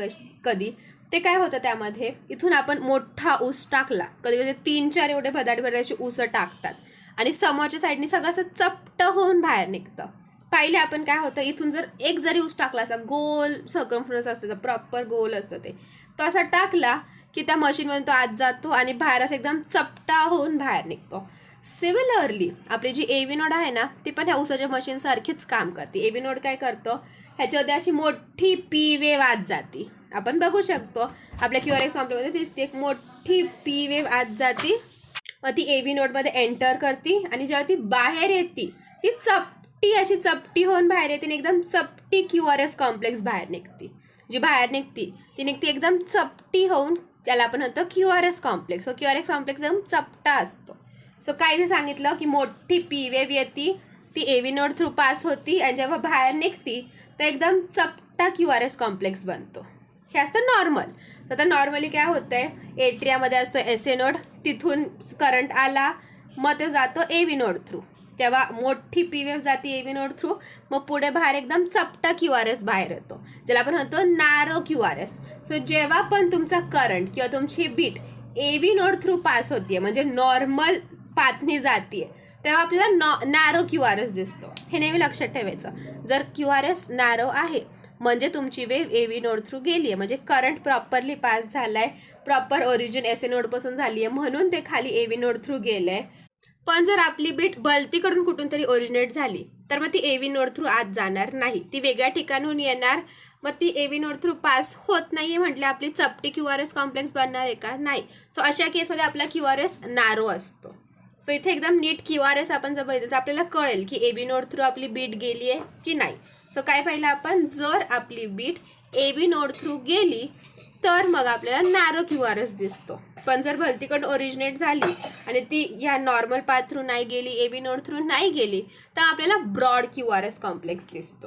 कधी, ते काय होतं त्यामध्ये इथून आपण मोठा ऊस टाकला, कधी कधी 3-4 एवढे भदाडभदाचे ऊस टाकतात आणि समोरच्या साईडनी सगळं असं चपट होऊन बाहेर निघतं. पहिले आपण काय होतं, इथून जर एक जरी ऊस टाकला असा गोल सर्कम्फरन्स असतं, प्रॉपर गोल असतं ते, तो असा टाकला की त्या मशीनमधून तो आत जातो आणि बाहेर असं एकदम चपटा होऊन बाहेर निघतो. सिमिलरली आपली जी AV नोड आहे ना, ती पण ह्या ऊसाच्या मशीनसारखीच काम करते. AV नोड काय करतो, ह्याच्यामध्ये अशी मोठी P वेव्ह आत जाते. आपण बघू शकतो आपल्या QRS कॉम्प्लेक्समध्ये दिसते एक मोठी P वेव्ह आत जाते, मग ती AV नोडमध्ये एंटर करते आणि जेव्हा ती बाहेर येते ती चपटी अशी चपटी होऊन बाहेर येते आणि एकदम चपटी QRS कॉम्प्लेक्स बाहेर निघते. जी बाहेर निघते ती निघते एकदम चपटी होऊन, त्याला आपण म्हणतो QRS complex. So QRS complex एकदम चपटा असतो. सो काय जे सांगितलं की मोठी P वेव्ह येते, ती AV नोड थ्रू पास होती आणि जेव्हा बाहेर निघती तर एकदम चपटा QRS कॉम्प्लेक्स बनतो. हे असतं नॉर्मल. तर आता नॉर्मली काय होतंय, एट्रियामध्ये असतो SA नोड, तिथून करंट आला मग ते जातो AV नोड थ्रू, तेव्हा मोठी P वेव्ह जाते AV नोड थ्रू, मग पुढे बाहेर एकदम चपटा QRS बाहेर येतो, ज्याला आपण म्हणतो नॅरो QRS. सो जेव्हा पण तुमचा करंट किंवा तुमची beat AV node through pass होतीये म्हणजे नॉर्मल पाथनी जातीये, तेव्हा आपल्याला नॅरो QRS दिसतो. हे नेहमी लक्षात ठेवायचं. जर QRS नॅरो आहे म्हणजे तुमची वेव्ह AV नोड थ्रू गेली आहे, म्हणजे करंट प्रॉपरली पास झालाय, प्रॉपर ओरिजिन SA नोडपासून झाली आहे म्हणून ते खाली AV नोड थ्रू गेलंय. पण जर आपली बीट भलतीकडून कुठून तरी ओरिजिनेट झाली तर मग ती AV नोड थ्रू आत जाणार नाही, ती वेगळ्या ठिकाणून येणार, मग ती AV नोड थ्रू पास होत नाहीये म्हटलं आपली चपटी QRS कॉम्प्लेक्स बनणार आहे का, नाही. सो अशा केसमध्ये आपला QRS नॅरो असतो. सो इथे एकदम नीट QRS आपण जर बघितलं तर आपल्याला कळेल की AV नोड थ्रू आपली बीट गेली आहे की नाही. सो काय पाहिलं आपण, जर आपली बीट AV नोड थ्रू गेली तर मग आपल्याला नॅरो QRS दिसतो. पण जर भलतीकडून ओरिजिनेट झाली आणि ती ह्या नॉर्मल पाथ थ्रू नाही गेली, AV नोड थ्रू नाही गेली, तर आपल्याला ब्रॉड QRS कॉम्प्लेक्स दिसतो.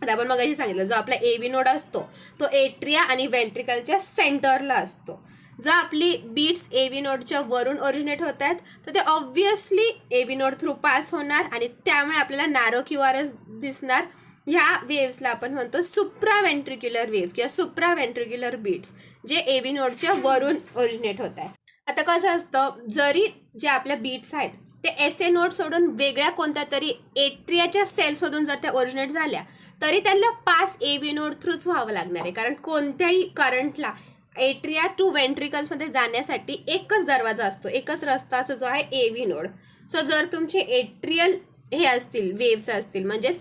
आता आपण मग सांगितलं, जो आपला AV नोड असतो तो एट्रिया आणि वेंट्रिकलच्या सेंटरला असतो. जर आपली बीट्स AV नोडच्या वरून ओरिजिनेट होत आहेत तर ते obviously AV node through pass होणार आणि त्यामुळे आपल्याला नॅरो QRS दिसणार. ह्या वेव्सला आपण म्हणतो सुप्रा वेंट्रिक्युलर वेव्स किंवा सुप्रा वेंट्रिक्युलर बीट्स, जे AV नोडच्या वरून ओरिजिनेट होत आहे. आता कसं असतं, जरी जे आपल्या बीट्स आहेत ते SA नोड सोडून वेगळ्या कोणत्या तरी एट्रियाच्या सेल्समधून जर त्या ओरिजिनेट झाल्या तरी त्यांना पास AV नोड थ्रूच व्हावं लागणार आहे, कारण कोणत्याही करंटला एट्रिया टू वेंट्रिकल्समध्ये जाण्यासाठी एकच दरवाजा असतो, एकच रस्ता असतो, जो आहे AV नोड. सो जर तुमचे एट्रियल हे असतील वेव्स असतील म्हणजेच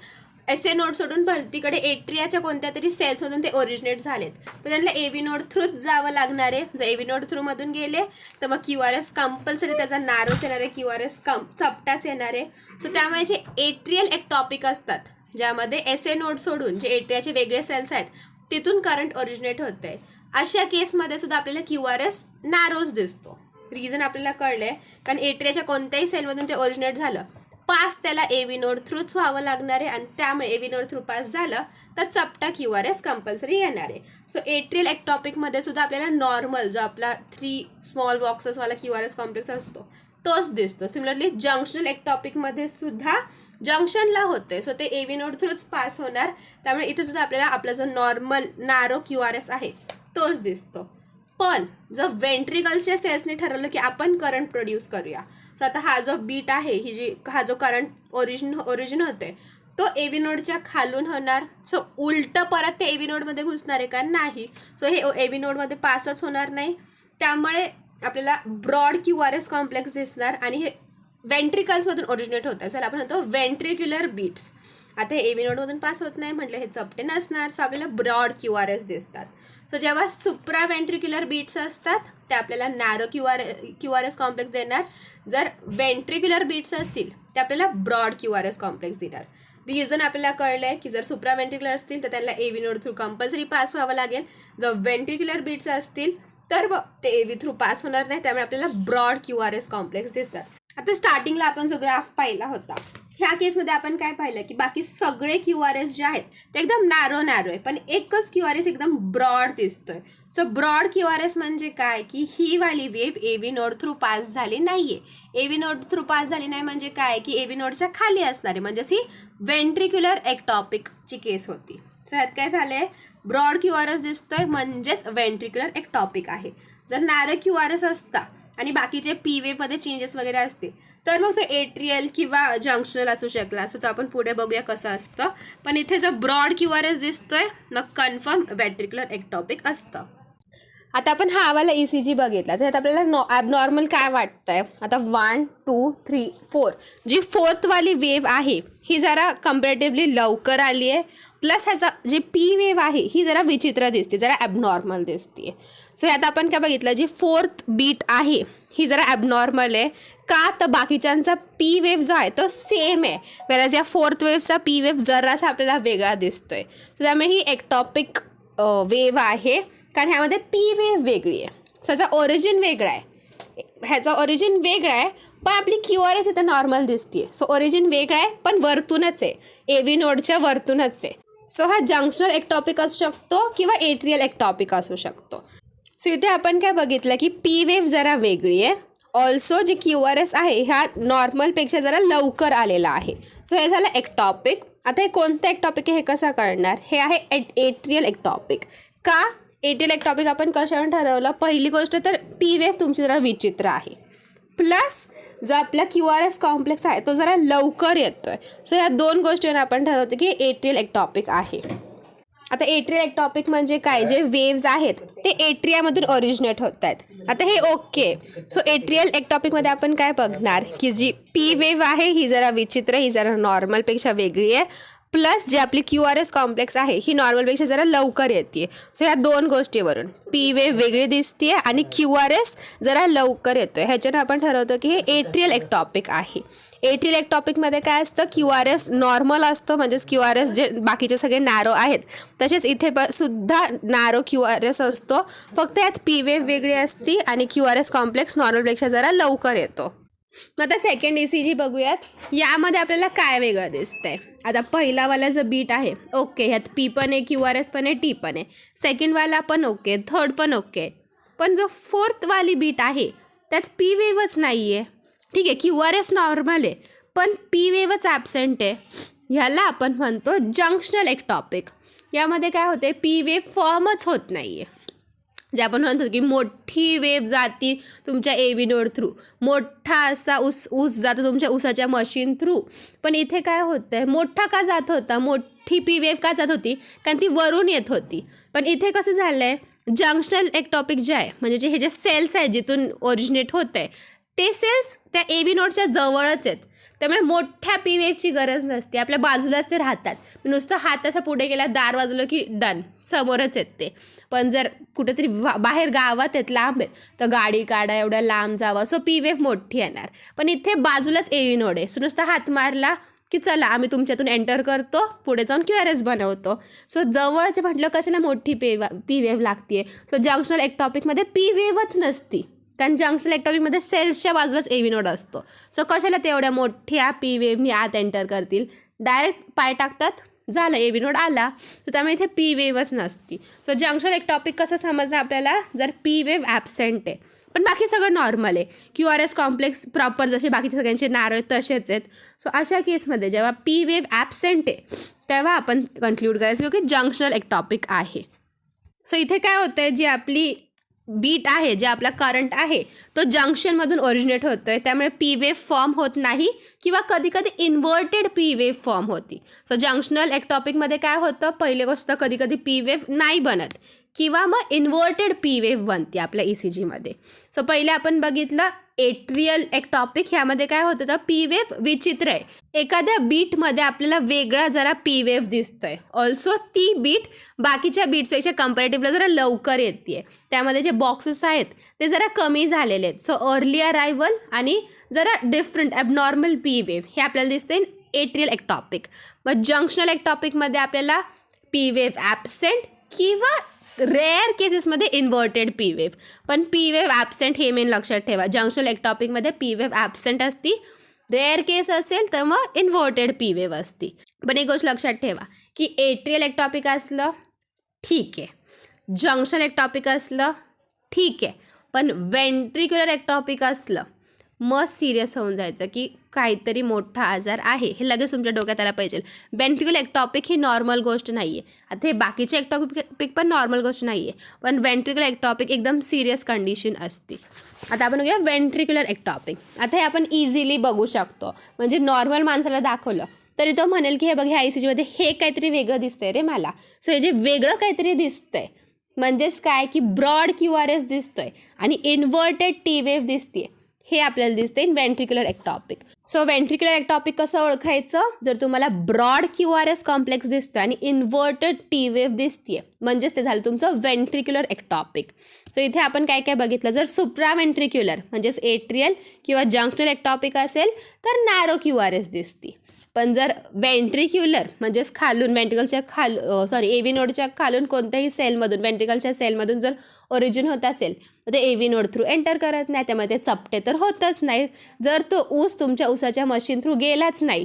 SA नोड सोडून भलतीकडे एट्रियाच्या कोणत्या तरी सेल्समधून ते ओरिजिनेट झालेत तर त्यांना AV नोड थ्रूच जावं लागणार आहे. जर AV नोड थ्रूमधून गेले तर मग QRS कंपल्सरी त्याचा नॅरोच येणार आहे, QRS चपटाच येणार आहे. सो त्यामुळे जे एट्रियल एक्टॉपिक असतात, ज्यामध्ये SA नोड सोडून जे एट्रियाचे वेगळे सेल्स आहेत तिथून करंट ओरिजिनेट होत आहे, अशा केसमध्ये सुद्धा आपल्याला QRS नॅरोच दिसतो. रिझन आपल्याला कळलं आहे, कारण एट्रियाच्या कोणत्याही सेलमधून ते ओरिजिनेट झालं, पास त्याला एव्ही नोड थ्रूच व्हावं लागणार आहे, आणि त्यामुळे एव्ही नोड थ्रू पास झालं तर चपटा QRS कंपल्सरी येणार आहे. सो एट्रियल एक्टॉपिकमध्ये सुद्धा आपल्याला नॉर्मल जो आपला 3 स्मॉल बॉक्सेसवाला QRS कॉम्प्लेक्स असतो तोच दिसतो. सिमिलरली जंक्शनल एक्टॉपिकमध्ये सुद्धा जंक्शनला होते, सो ते एव्ही नोड थ्रूच पास होणार, त्यामुळे इथे सुद्धा आपल्याला आपला जो नॉर्मल नॅरो QRS आहे तोच दिसतो. पण जर वेंट्रिकल्सच्या सेल्सने ठरवलं की आपण करंट प्रोड्यूस करूया, सो आता हा जो बीट आहे, हा जो करंट ओरिजिन होते तो एव्ही नोडच्या खालून होणार. सो उलट परत ते एव्ही नोडमध्ये घुसणार आहे का? नाही. सो हे एव्ही नोडमध्ये पासच होणार नाही, त्यामुळे आपल्याला ब्रॉड QRS कॉम्प्लेक्स दिसणार, आणि हे वेंट्रिकल्समधून ओरिजिनेट होत आहे. सर आपण म्हणतो वेंट्रिक्युलर बीट्स. आता हे एव्ही नोडमधून पास होत नाही म्हटलं हे चपटे नसणार, सो आपल्याला ब्रॉड QRS दिसतात. सो जेव्हा सुप्रा वेंट्रिक्युलर बीट्स असतात ते आपल्याला नॅरो QRS कॉम्प्लेक्स देणार. जर वेंट्रिक्युलर बीट्स असतील ते आपल्याला ब्रॉड QRS कॉम्प्लेक्स देणार. रिझन आपल्याला कळलं आहे की जर सुप्रा वेंट्रिक्युलर असतील तर त्यांना एव्ही नोड थ्रू कंपल्सरी पास व्हावं लागेल. जर वेंट्रिक्युलर बीट्स असतील तर ते एव्ही थ्रू पास होणार नाही, त्यामुळे आपल्याला ब्रॉड QRS कॉम्प्लेक्स दिसतात. आता स्टार्टिंगला आपण जो ग्राफ पाहिला होता, ह्या केसमध्ये आपण काय पाहिलं की बाकी सगळे QRS जे आहेत ते एकदम नॅरो आहे, पण एकच QRS एकदम ब्रॉड दिसतोय. सो ब्रॉड QRS म्हणजे काय की ही वाली वेव्ह एव्ही नोड थ्रू पास झाली नाहीये. एव्ही नोड थ्रू पास झाली नाही म्हणजे काय की एव्ही नोडच्या खाली असणार आहे, म्हणजेच ही वेंट्रिक्युलर एक्टॉपिकची केस होती. सो ह्यात काय झालंय, ब्रॉड QRS दिसतोय म्हणजेच वेंट्रिक्युलर एक्टॉपिक आहे. जर नॅरो QRS असता आणि बाकीचे P वेव्हमध्ये चेंजेस वगैरे असते तर मग ते एट्रियल किंवा जंक्शनल असू शकला, असंच आपण पुढे बघूया कसं असतं. पण इथे जर ब्रॉड QRS दिसतोय मग कन्फर्म वेंट्रिक्युलर एक्टॉपिक असतं. आता आपण हा वाला ECG बघितला, त्यात आपल्याला ॲबनॉर्मल काय वाटतंय. आता 1 2 3 4 जी 4th वाली वेव्ह आहे ही जरा कम्पॅरेटिव्हली लवकर आली आहे, प्लस ह्याचा जी P वेव्ह आहे ही जरा विचित्र दिसते, जरा ॲबनॉर्मल दिसते. सो ह्यात आपण काय बघितलं, जी 4th बीट आहे ही जरा ॲबनॉर्मल आहे. का तर बाकीच्यांचा P वेव्ह जो आहे तो सेम आहे, वेळेस या 4th वेव्हचा P वेव्ह जरासा आपल्याला वेगळा दिसतोय. सो त्यामुळे ही एक्टॉपिक वेव्ह आहे, कारण ह्यामध्ये P वेव्ह वेगळी आहे. सो ह्याचा ओरिजिन वेगळा आहे, ह्याचा ओरिजिन वेगळा आहे, पण आपली QRS इथं नॉर्मल दिसते. सो ओरिजिन वेगळा आहे पण वरतूनच आहे, एव्ही नोडच्या वरतूनच आहे. सो हा जंक्शनल एक्टॉपिक असू शकतो किंवा एट्रियल एक्टॉपिक असू शकतो. सो इथे आपण काय बघितलं की P वेव्ह जरा वेगळी आहे. ऑल्सो जे QRS आहे ह्या नॉर्मलपेक्षा जरा लवकर आलेला आहे. सो हे झालं एक्टॉपिक. आता हे कोणतं एक्टॉपिक आहे हे कसं कळणार, हे आहे एट्रियल एक्टॉपिक. का एट्रियल एक्टॉपिक आपण कशावर ठरवलं, पहिली गोष्ट तर P वेव्ह तुमची जरा विचित्र आहे, प्लस जो आपला QRS कॉम्प्लेक्स आहे तो जरा लवकर येतोय. सो ह्या दोन गोष्टींवर आपण ठरवतो की एट्रियल एक्टॉपिक आहे. आता एट्रियल एक्टॉपिक म्हणजे काय, जे वेव्ज आहेत ते एट्रियामधून ओरिजिनेट होत आहेत. आता हे ओके. सो एट्रियल एक्टॉपिकमध्ये आपण काय बघणार की जी P वेव्ह आहे ही जरा विचित्र, ही जरा नॉर्मलपेक्षा वेगळी आहे, प्लस जी आपली QRS कॉम्प्लेक्स आहे ही नॉर्मलपेक्षा जरा लवकर येते. सो ह्या दोन गोष्टीवरून P वेव्ह वेगळी दिसते आणि QRS जरा लवकर येतोय, ह्याच्यानं आपण ठरवतो की हे एट्रियल एक्टॉपिक आहे. एट्रियल एक्टॉपिकमध्ये काय असतं, QRS नॉर्मल असतो, म्हणजेच QRS जे बाकीचे सगळे नॅरो आहेत तसेच इथे सुद्धा नॅरो QRS असतो, फक्त यात P वेव्ह वेगळी असते आणि QRS कॉम्प्लेक्स नॉर्मलपेक्षा जरा लवकर येतो. मग आता सेकंड ECG बघूयात. यामध्ये आपल्याला काय वेगळं दिसतंय. आता पहिलावाला जो बीट आहे ओके, ह्यात P पण आहे, QRS पण आहे, T पण आहे. सेकंडवाला पण ओके, थर्ड पण ओके, पण जो 4th वाली बीट आहे त्यात P वेव्हच नाही आहे. ठीक आहे, QRS नॉर्मल आहे पण P वेव्हच ॲबसेंट आहे. ह्याला आपण म्हणतो जंक्शनल एक्टॉपिक. यामध्ये काय होते, P वेव्ह फॉर्मच होत नाही आहे. जे आपण म्हणतो की मोठी वेव्ह जाती तुमच्या एव्ही नोड थ्रू, मोठा असा ऊस जातो तुमच्या ऊसाच्या मशीन थ्रू, पण इथे काय होतं आहे, मोठा का जात होता, मोठी P वेव्ह का जात होती, कारण ती वरून येत होती. पण इथे कसं झालं आहे, जंक्शनल एक्टॉपिक जे आहे म्हणजे जे हे जे सेल्स आहेत जिथून ओरिजिनेट होत आहे ते सेल्स त्या एव्ही नोडच्या जवळच आहेत, त्यामुळे मोठ्या P वेव्हची गरज नसते, आपल्या बाजूलाच ते राहतात. नुसतं हात असा पुढे गेला, दार वाजलं की डन, समोरच आहेत ते. पण जर कुठेतरी बाहेर गावात आहेत, लांब आहेत, तर गाडी काढा, एवढ्या लांब जावं, सो P वेव्ह मोठी येणार. पण इथे बाजूलाच एव्ही नोड आहे, सो नुसतं हात मारला की चला आम्ही तुमच्यातून एंटर करतो, पुढे जाऊन QRS बनवतो. सो जवळच म्हटलं कशाला मोठी P वेव्ह लागते. सो जंक्शनल एक्टॉपिकमध्ये P वेव्हच नसती, कारण जंक्शनल एक्टॉपिकमध्ये सेल्सच्या बाजूलाच एव्ही नोड असतो. सो कशाला तेवढ्या मोठ्या पी वेव्हनी आत एंटर करतील, डायरेक्ट पाय टाकतात, झालं एव्ही नोड आला. तर त्यामुळे इथे पी वेव्हच नसती. सो जंक्शनल एक्टॉपिक कसं समजलं आपल्याला, जर पी वेव्ह ॲबसेंट आहे पण बाकी सगळं नॉर्मल आहे, QRS कॉम्प्लेक्स प्रॉपर जसे बाकीचे सगळ्यांचे नारो आहेत तसेच आहेत. सो अशा केसमध्ये जेव्हा पी वेव्ह ॲबसेंट आहे तेव्हा आपण कन्क्लूड करायचं की जंक्शनल एक्टॉपिक आहे. सो इथे काय होतं आहे, जी आपली बीट आहे, जे आपला करंट आहे तो जंक्शनमधून ओरिजिनेट होतो आहे, त्यामुळे पी वेव्ह फॉर्म होत नाही किंवा कधी कधी इन्व्हर्टेड पी वेव्ह फॉर्म होती. सो जंक्शनल एक्टॉपिकमध्ये काय होतं, पहिली गोष्ट कधी कधी पी वेव्ह नाही बनत किंवा मग इन्व्हर्टेड पी वेव्ह बनते आपल्या ECGमध्ये. सो पहिले आपण बघितलं एट्रियल एक्टॉपिक, ह्यामध्ये काय होतं तर पी वेव्ह विचित्र आहे. एखाद्या बीटमध्ये आपल्याला वेगळा जरा पी वेव्ह दिसतोय, ऑल्सो ती बीट बाकीच्या बीट्सपेक्षा कम्पॅरेटिव्हली जरा लवकर येते, त्यामध्ये जे बॉक्सेस आहेत ते जरा कमी झालेले आहेत. सो अर्ली अरायवल आणि जरा डिफरंट ॲबनॉर्मल पी वेव्ह हे आपल्याला दिसते इन एट्रियल एक्टॉपिक. मग जंक्शनल एक्टॉपिकमध्ये आपल्याला पी वेव्ह ॲबसेंट किंवा रेअर केसेसमध्ये इन्व्हर्टेड पी वेव्ह, पण पी वेव्ह ॲबसेंट हे मेन लक्षात ठेवा. जंक्शनल एक्टॉपिकमध्ये पी वेव्ह ॲबसेंट असती, रेअर केस असेल तर मग इन्व्हर्टेड पी वेव्ह असती. पण एक गोष्ट लक्षात ठेवा की एट्रियल एक्टॉपिक असलं ठीक आहे, जंक्शनल एक्टॉपिक असलं ठीक आहे, पण वेंट्रिक्युलर एक्टॉपिक असलं मग सिरियस होऊन जायचं की काहीतरी मोठा आजार आहे, हे लगेच तुमच्या डोक्यात आला पाहिजे. वेंट्रिक्युलर एक्टॉपिक ही नॉर्मल गोष्ट नाही आहे. आता हे बाकीचे एक्टॉपिक पण नॉर्मल गोष्ट नाही आहे, पण वेंट्रिक्युलर एक्टॉपिक एकदम सिरियस कंडिशन असते. आता आपण बघूया वेंट्रिक्युलर एक्टॉपिक. आता हे आपण इझिली बघू शकतो, म्हणजे नॉर्मल माणसाला दाखवलं तरी तो म्हणेल की हे बघ ह्या ECGमध्ये हे काहीतरी वेगळं दिसतंय रे मला. सो हे जे वेगळं काहीतरी दिसतंय म्हणजेच काय की ब्रॉड QRS दिसतोय आणि इन्व्हर्टेड टी वेव्ह दिसते, हे आपल्याला दिसते इन वेंट्रिक्युलर एक्टॉपिक. सो वेंट्रिक्युलर एक्टॉपिक कसं ओळखायचं, जर तुम्हाला ब्रॉड QRS कॉम्प्लेक्स दिसतं आणि इन्व्हर्टेड टी वेव्ह दिसते म्हणजेच ते झालं तुमचं वेंट्रिक्युलर एक्टॉपिक. सो इथे आपण काय काय बघितलं, जर सुप्रा वेंट्रिक्युलर म्हणजेच एट्रियल किंवा जंक्शनल एक्टॉपिक असेल तर नॅरो QRS दिसते. पण जर वेंट्रिक्युलर म्हणजेच खालून वेंट्रिकलच्या एव्ही नोडच्या खालून कोणत्याही सेलमधून वेंट्रिकलच्या सेलमधून जर ओरिजिन होत असेल तर ते एव्ही नोड थ्रू एंटर करत नाही, त्यामुळे ते चपटे तर होतच नाही. जर तो ऊस तुमच्या ऊसाच्या मशीन थ्रू गेलाच नाही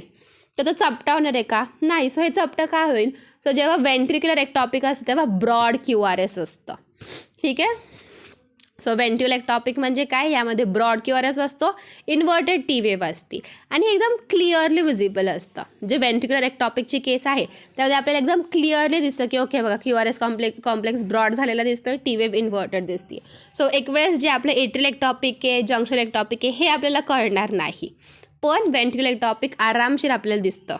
तर तो चपटा होणार आहे का, नाही. सो हे चपटं का होईल, सो जेव्हा वेंट्रिक्युलर एक्टॉपिक असतं तेव्हा ब्रॉड QRS असतं, ठीक आहे. सो वेंट्रिक्युलर एक्टॉपिक म्हणजे काय, यामध्ये ब्रॉड QRS असतो, इन्व्हर्टेड टी वेव्ह असते आणि एकदम क्लिअरली विजिबल असतं. जे वेंट्रिक्युलर एक्टॉपिकची केस आहे त्यामध्ये आपल्याला एकदम क्लिअरली दिसतं की ओके बघा QRS कॉम्प्लेक्स ब्रॉड झालेला दिसतोय, टी वेव्ह इन्व्हर्टेड दिसते. सो एक वेळेस जे आपलं एट्रियल एक्टॉपिक आहे, जंक्शनल एक्टॉपिक आहे हे आपल्याला कळणार नाही, पण वेंट्रिक्युलर एक्टॉपिक आरामशीर आपल्याला दिसतं.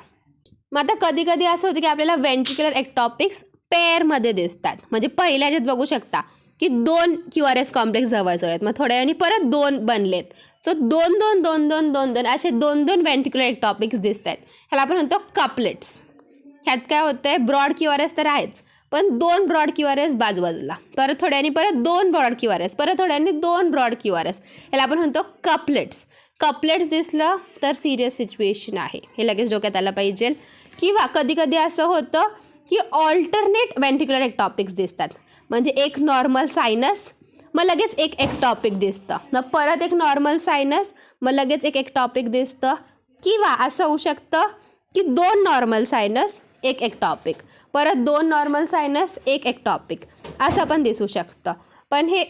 मग आता कधी कधी असं होतं की आपल्याला वेंट्रिक्युलर एक्टॉपिक्स पेअरमध्ये दिसतात, म्हणजे पहिल्या ह्याच्यात बघू शकता की 2 QRS कॉम्प्लेक्स जवळजवळ आहेत, मग थोड्या वेळाने परत 2 बनलेत. सो 2 असे 2 वेंट्रिक्युलर एक्टॉपिक्स दिसत आहेत, ह्याला आपण म्हणतो कपलेट्स. ह्यात काय होतं आहे, ब्रॉड QRS तर आहेच पण 2 ब्रॉड QRS बाजूबाजूला, परत थोड्याने परत 2 ब्रॉड QRS, परत थोड्याने 2 ब्रॉड QRS, ह्याला आपण म्हणतो कपलेट्स. कपलेट्स दिसलं तर सिरियस सिच्युएशन आहे, हे लगेच डोक्यात आलं पाहिजे. किंवा कधी कधी असं होतं की ऑल्टरनेट वेंट्रिक्युलर एक्टॉपिक्स दिसतात, म्हणजे एक नॉर्मल सायनस मग लगेच एक एक्टॉपिक दिसतं, मग परत एक नॉर्मल सायनस मग लगेच एक एक्टॉपिक दिसतं. किंवा असं होऊ शकतं की 2 नॉर्मल सायनस एक एक्टॉपिक, परत 2 नॉर्मल सायनस एक एक्टॉपिक, असं पण दिसू शकतं. पण हे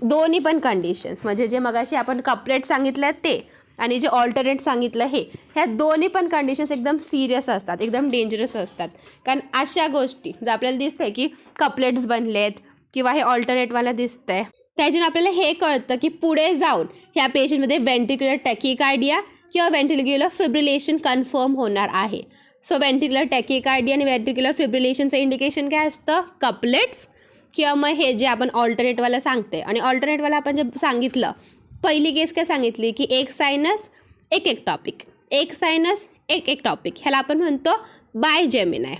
दोन्ही पण कंडिशन्स, म्हणजे जे मगाशी आपण कपलेट सांगितलं ते आणि जे ऑल्टरनेट सांगितलं ह्या दोन्ही पण कंडिशन्स एकदम सिरियस असतात, एकदम डेंजरस असतात. कारण अशा गोष्टी जर आपल्याला दिसतंय की कपलेट्स बनलेत किंवा हे ऑल्टरनेटवाला दिसतंय, त्याच्याने आपल्याला हे कळतं की पुढे जाऊन ह्या पेशंटमध्ये वेंट्रिक्युलर टॅकीकार्डिया किंवा वेंट्रिक्युलर फिब्रिलेशन कन्फर्म होणार आहे. सो वेंट्रिक्युलर टॅकीकार्डिया आणि वेंट्रिक्युलर फिब्रिलेशनचं इंडिकेशन काय असतं, कपलेट्स किंवा मग हे जे आपण ऑल्टरनेटवाला सांगते. आणि ऑल्टरनेटवाला आपण जे सांगितलं, पहिली केस काय सांगितली की एक सायनस एक एक्टॉपिक, एक सायनस एक एक्टॉपिक, ह्याला आपण म्हणतो बायजेमिनाय.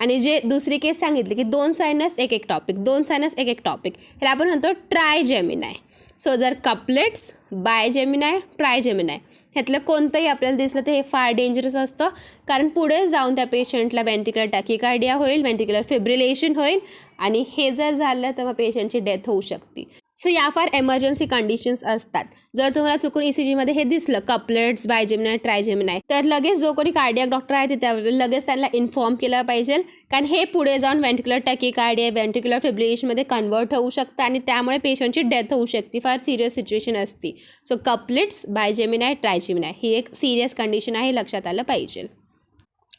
आणि जे दुसरी केस सांगितली की 2 सायनस एक एक्टॉपिक, 2 सायनस एक एक्टॉपिक, ह्याला आपण म्हणतो ट्रायजेमिनाय. सो जर कपलेट्स, बायजेमिनाय, ट्रायजेमिनाय ह्यातलं कोणतंही आपल्याला दिसलं तर हे फार डेंजरस असतं, कारण पुढे जाऊन त्या पेशंटला वेंट्रिक्युलर टॅकीकार्डिया होईल, वेंट्रिक्युलर फिब्रिलेशन होईल आणि हे जर झालं तर मग पेशंटची डेथ होऊ शकते. सो या फार एमर्जन्सी कंडिशन्स असतात. जर तुम्हाला चुकून ECGमध्ये हे दिसलं कपलेट्स, बायजेमिनाय, ट्रायजेमिनाय, तर लगेच जो कोणी कार्डियाक डॉक्टर आहे ते लगेच त्यांना इन्फॉर्म केलं पाहिजे, कारण हे पुढे जाऊन व्हेंट्रिक्युलर टॅकीकार्डिया, व्हेंट्रिक्युलर फिब्रिलेशनमध्ये कन्वर्ट होऊ शकतं आणि त्यामुळे पेशंटची डेथ होऊ शकते. फार सिरियस सिच्युएशन असते. सो कपलेट्स, बायजेमिनाय, ट्रायजेमिनाय ही एक सिरियस कंडिशन आहे, लक्षात आलं पाहिजे.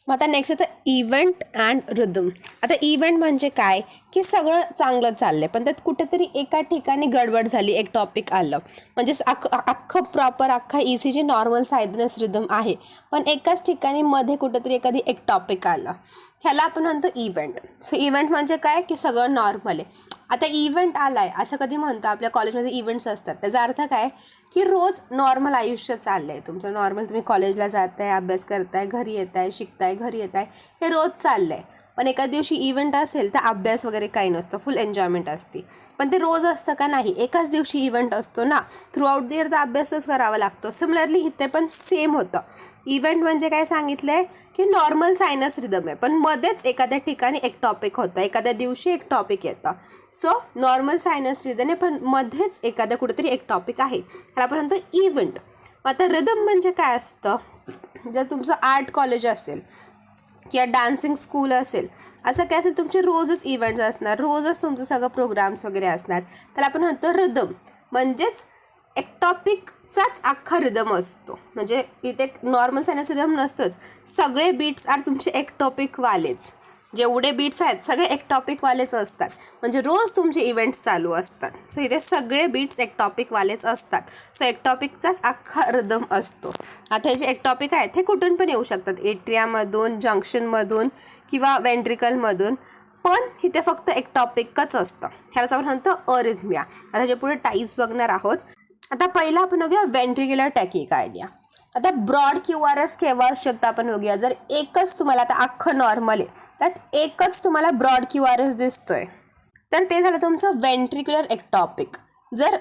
मग आता नेक्स्ट येतं इव्हेंट अँड रिदम. आता इव्हेंट म्हणजे काय की सगळं चांगलं चाललं आहे पण त्यात कुठेतरी एका ठिकाणी गडबड झाली, एक टॉपिक आलं, म्हणजेच अख्खं proper ECG normal sinus rhythm आहे पण एकाच ठिकाणी मध्ये कुठेतरी एखादी एक टॉपिक आलं, ह्याला आपण म्हणतो इव्हेंट. सो इव्हेंट म्हणजे काय की सगळं नॉर्मल आहे. आता इव्हेंट आला आहे असं कधी म्हणतो, आपल्या कॉलेजमध्ये इव्हेंट्स असतात, त्याचा अर्थ काय की रोज नॉर्मल आयुष्य चाललं आहे तुमचं, नॉर्मल तुम्ही कॉलेजला जात आहे, अभ्यास करताय, घरी येत आहे, शिकताय, घरी येत आहे, हे रोज चाललं आहे. पण एका दिवशी इव्हेंट असेल तर अभ्यास वगैरे काही नसतं, फुल एन्जॉयमेंट असते. पण ते रोज असतं का नाही, एकाच दिवशी इव्हेंट असतो ना, थ्रू आउट द इयर तर अभ्यासच करावा लागतो. सिमिलरली इथे पण सेम होतं. इव्हेंट म्हणजे काय सांगितलं आहे की नॉर्मल सायनस रिदम आहे पण मध्येच एखाद्या ठिकाणी एक टॉपिक होतं, एखाद्या दिवशी एक टॉपिक येतं. सो नॉर्मल सायनस रिदम आहे पण मध्येच एखाद्या कुठेतरी एक टॉपिक आहे, ह्याला आपण म्हणतो इव्हेंट. आता रिदम म्हणजे काय असतं, जर तुमचं आर्ट कॉलेज असेल किंवा डान्सिंग स्कूल असेल, असं काय असेल तुमचे रोजच इव्हेंट्स असणार, रोजच तुमचं सगळं प्रोग्राम्स वगैरे असणार, त्याला आपण म्हणतो रिदम. म्हणजेच एक टॉपिकचाच अख्खा रिदम असतो, म्हणजे इथे नॉर्मल सायनस रिदम नसतंच, सगळे बीट्स आर तुमचे एक टॉपिकवालेच, जेवढे बीट्स आहेत सगळे एक टॉपिकवालेच असतात, म्हणजे रोज तुमचे इव्हेंट्स चालू असतात. सो इथे सगळे बीट्स एक टॉपिकवालेच असतात. सो एक टॉपिकचाच अख्खा रिदम असतो. आता हे जे एक टॉपिक आहेत हे कुठून पण येऊ शकतात, एट्रियामधून, जंक्शनमधून किंवा वेंट्रिकलमधून, पण इथे फक्त एक टॉपिकच असतं, ह्यालाच आपण म्हणतो अरिथमिया. आता जे पुढे टाईप्स बघणार आहोत. आता पहिला आपण बघूया व्हेंट्रिक्युलर टॅकीकार्डिया. आता ब्रॉड QRS केव्हा असू शकतं आपण बघूया, जर एकच तुम्हाला, आता अख्खं नॉर्मल आहे त्यात एकच तुम्हाला ब्रॉड QRS दिसतोय तर ते झालं तुमचं व्हेंट्रिक्युलर एक्टॉपिक. जर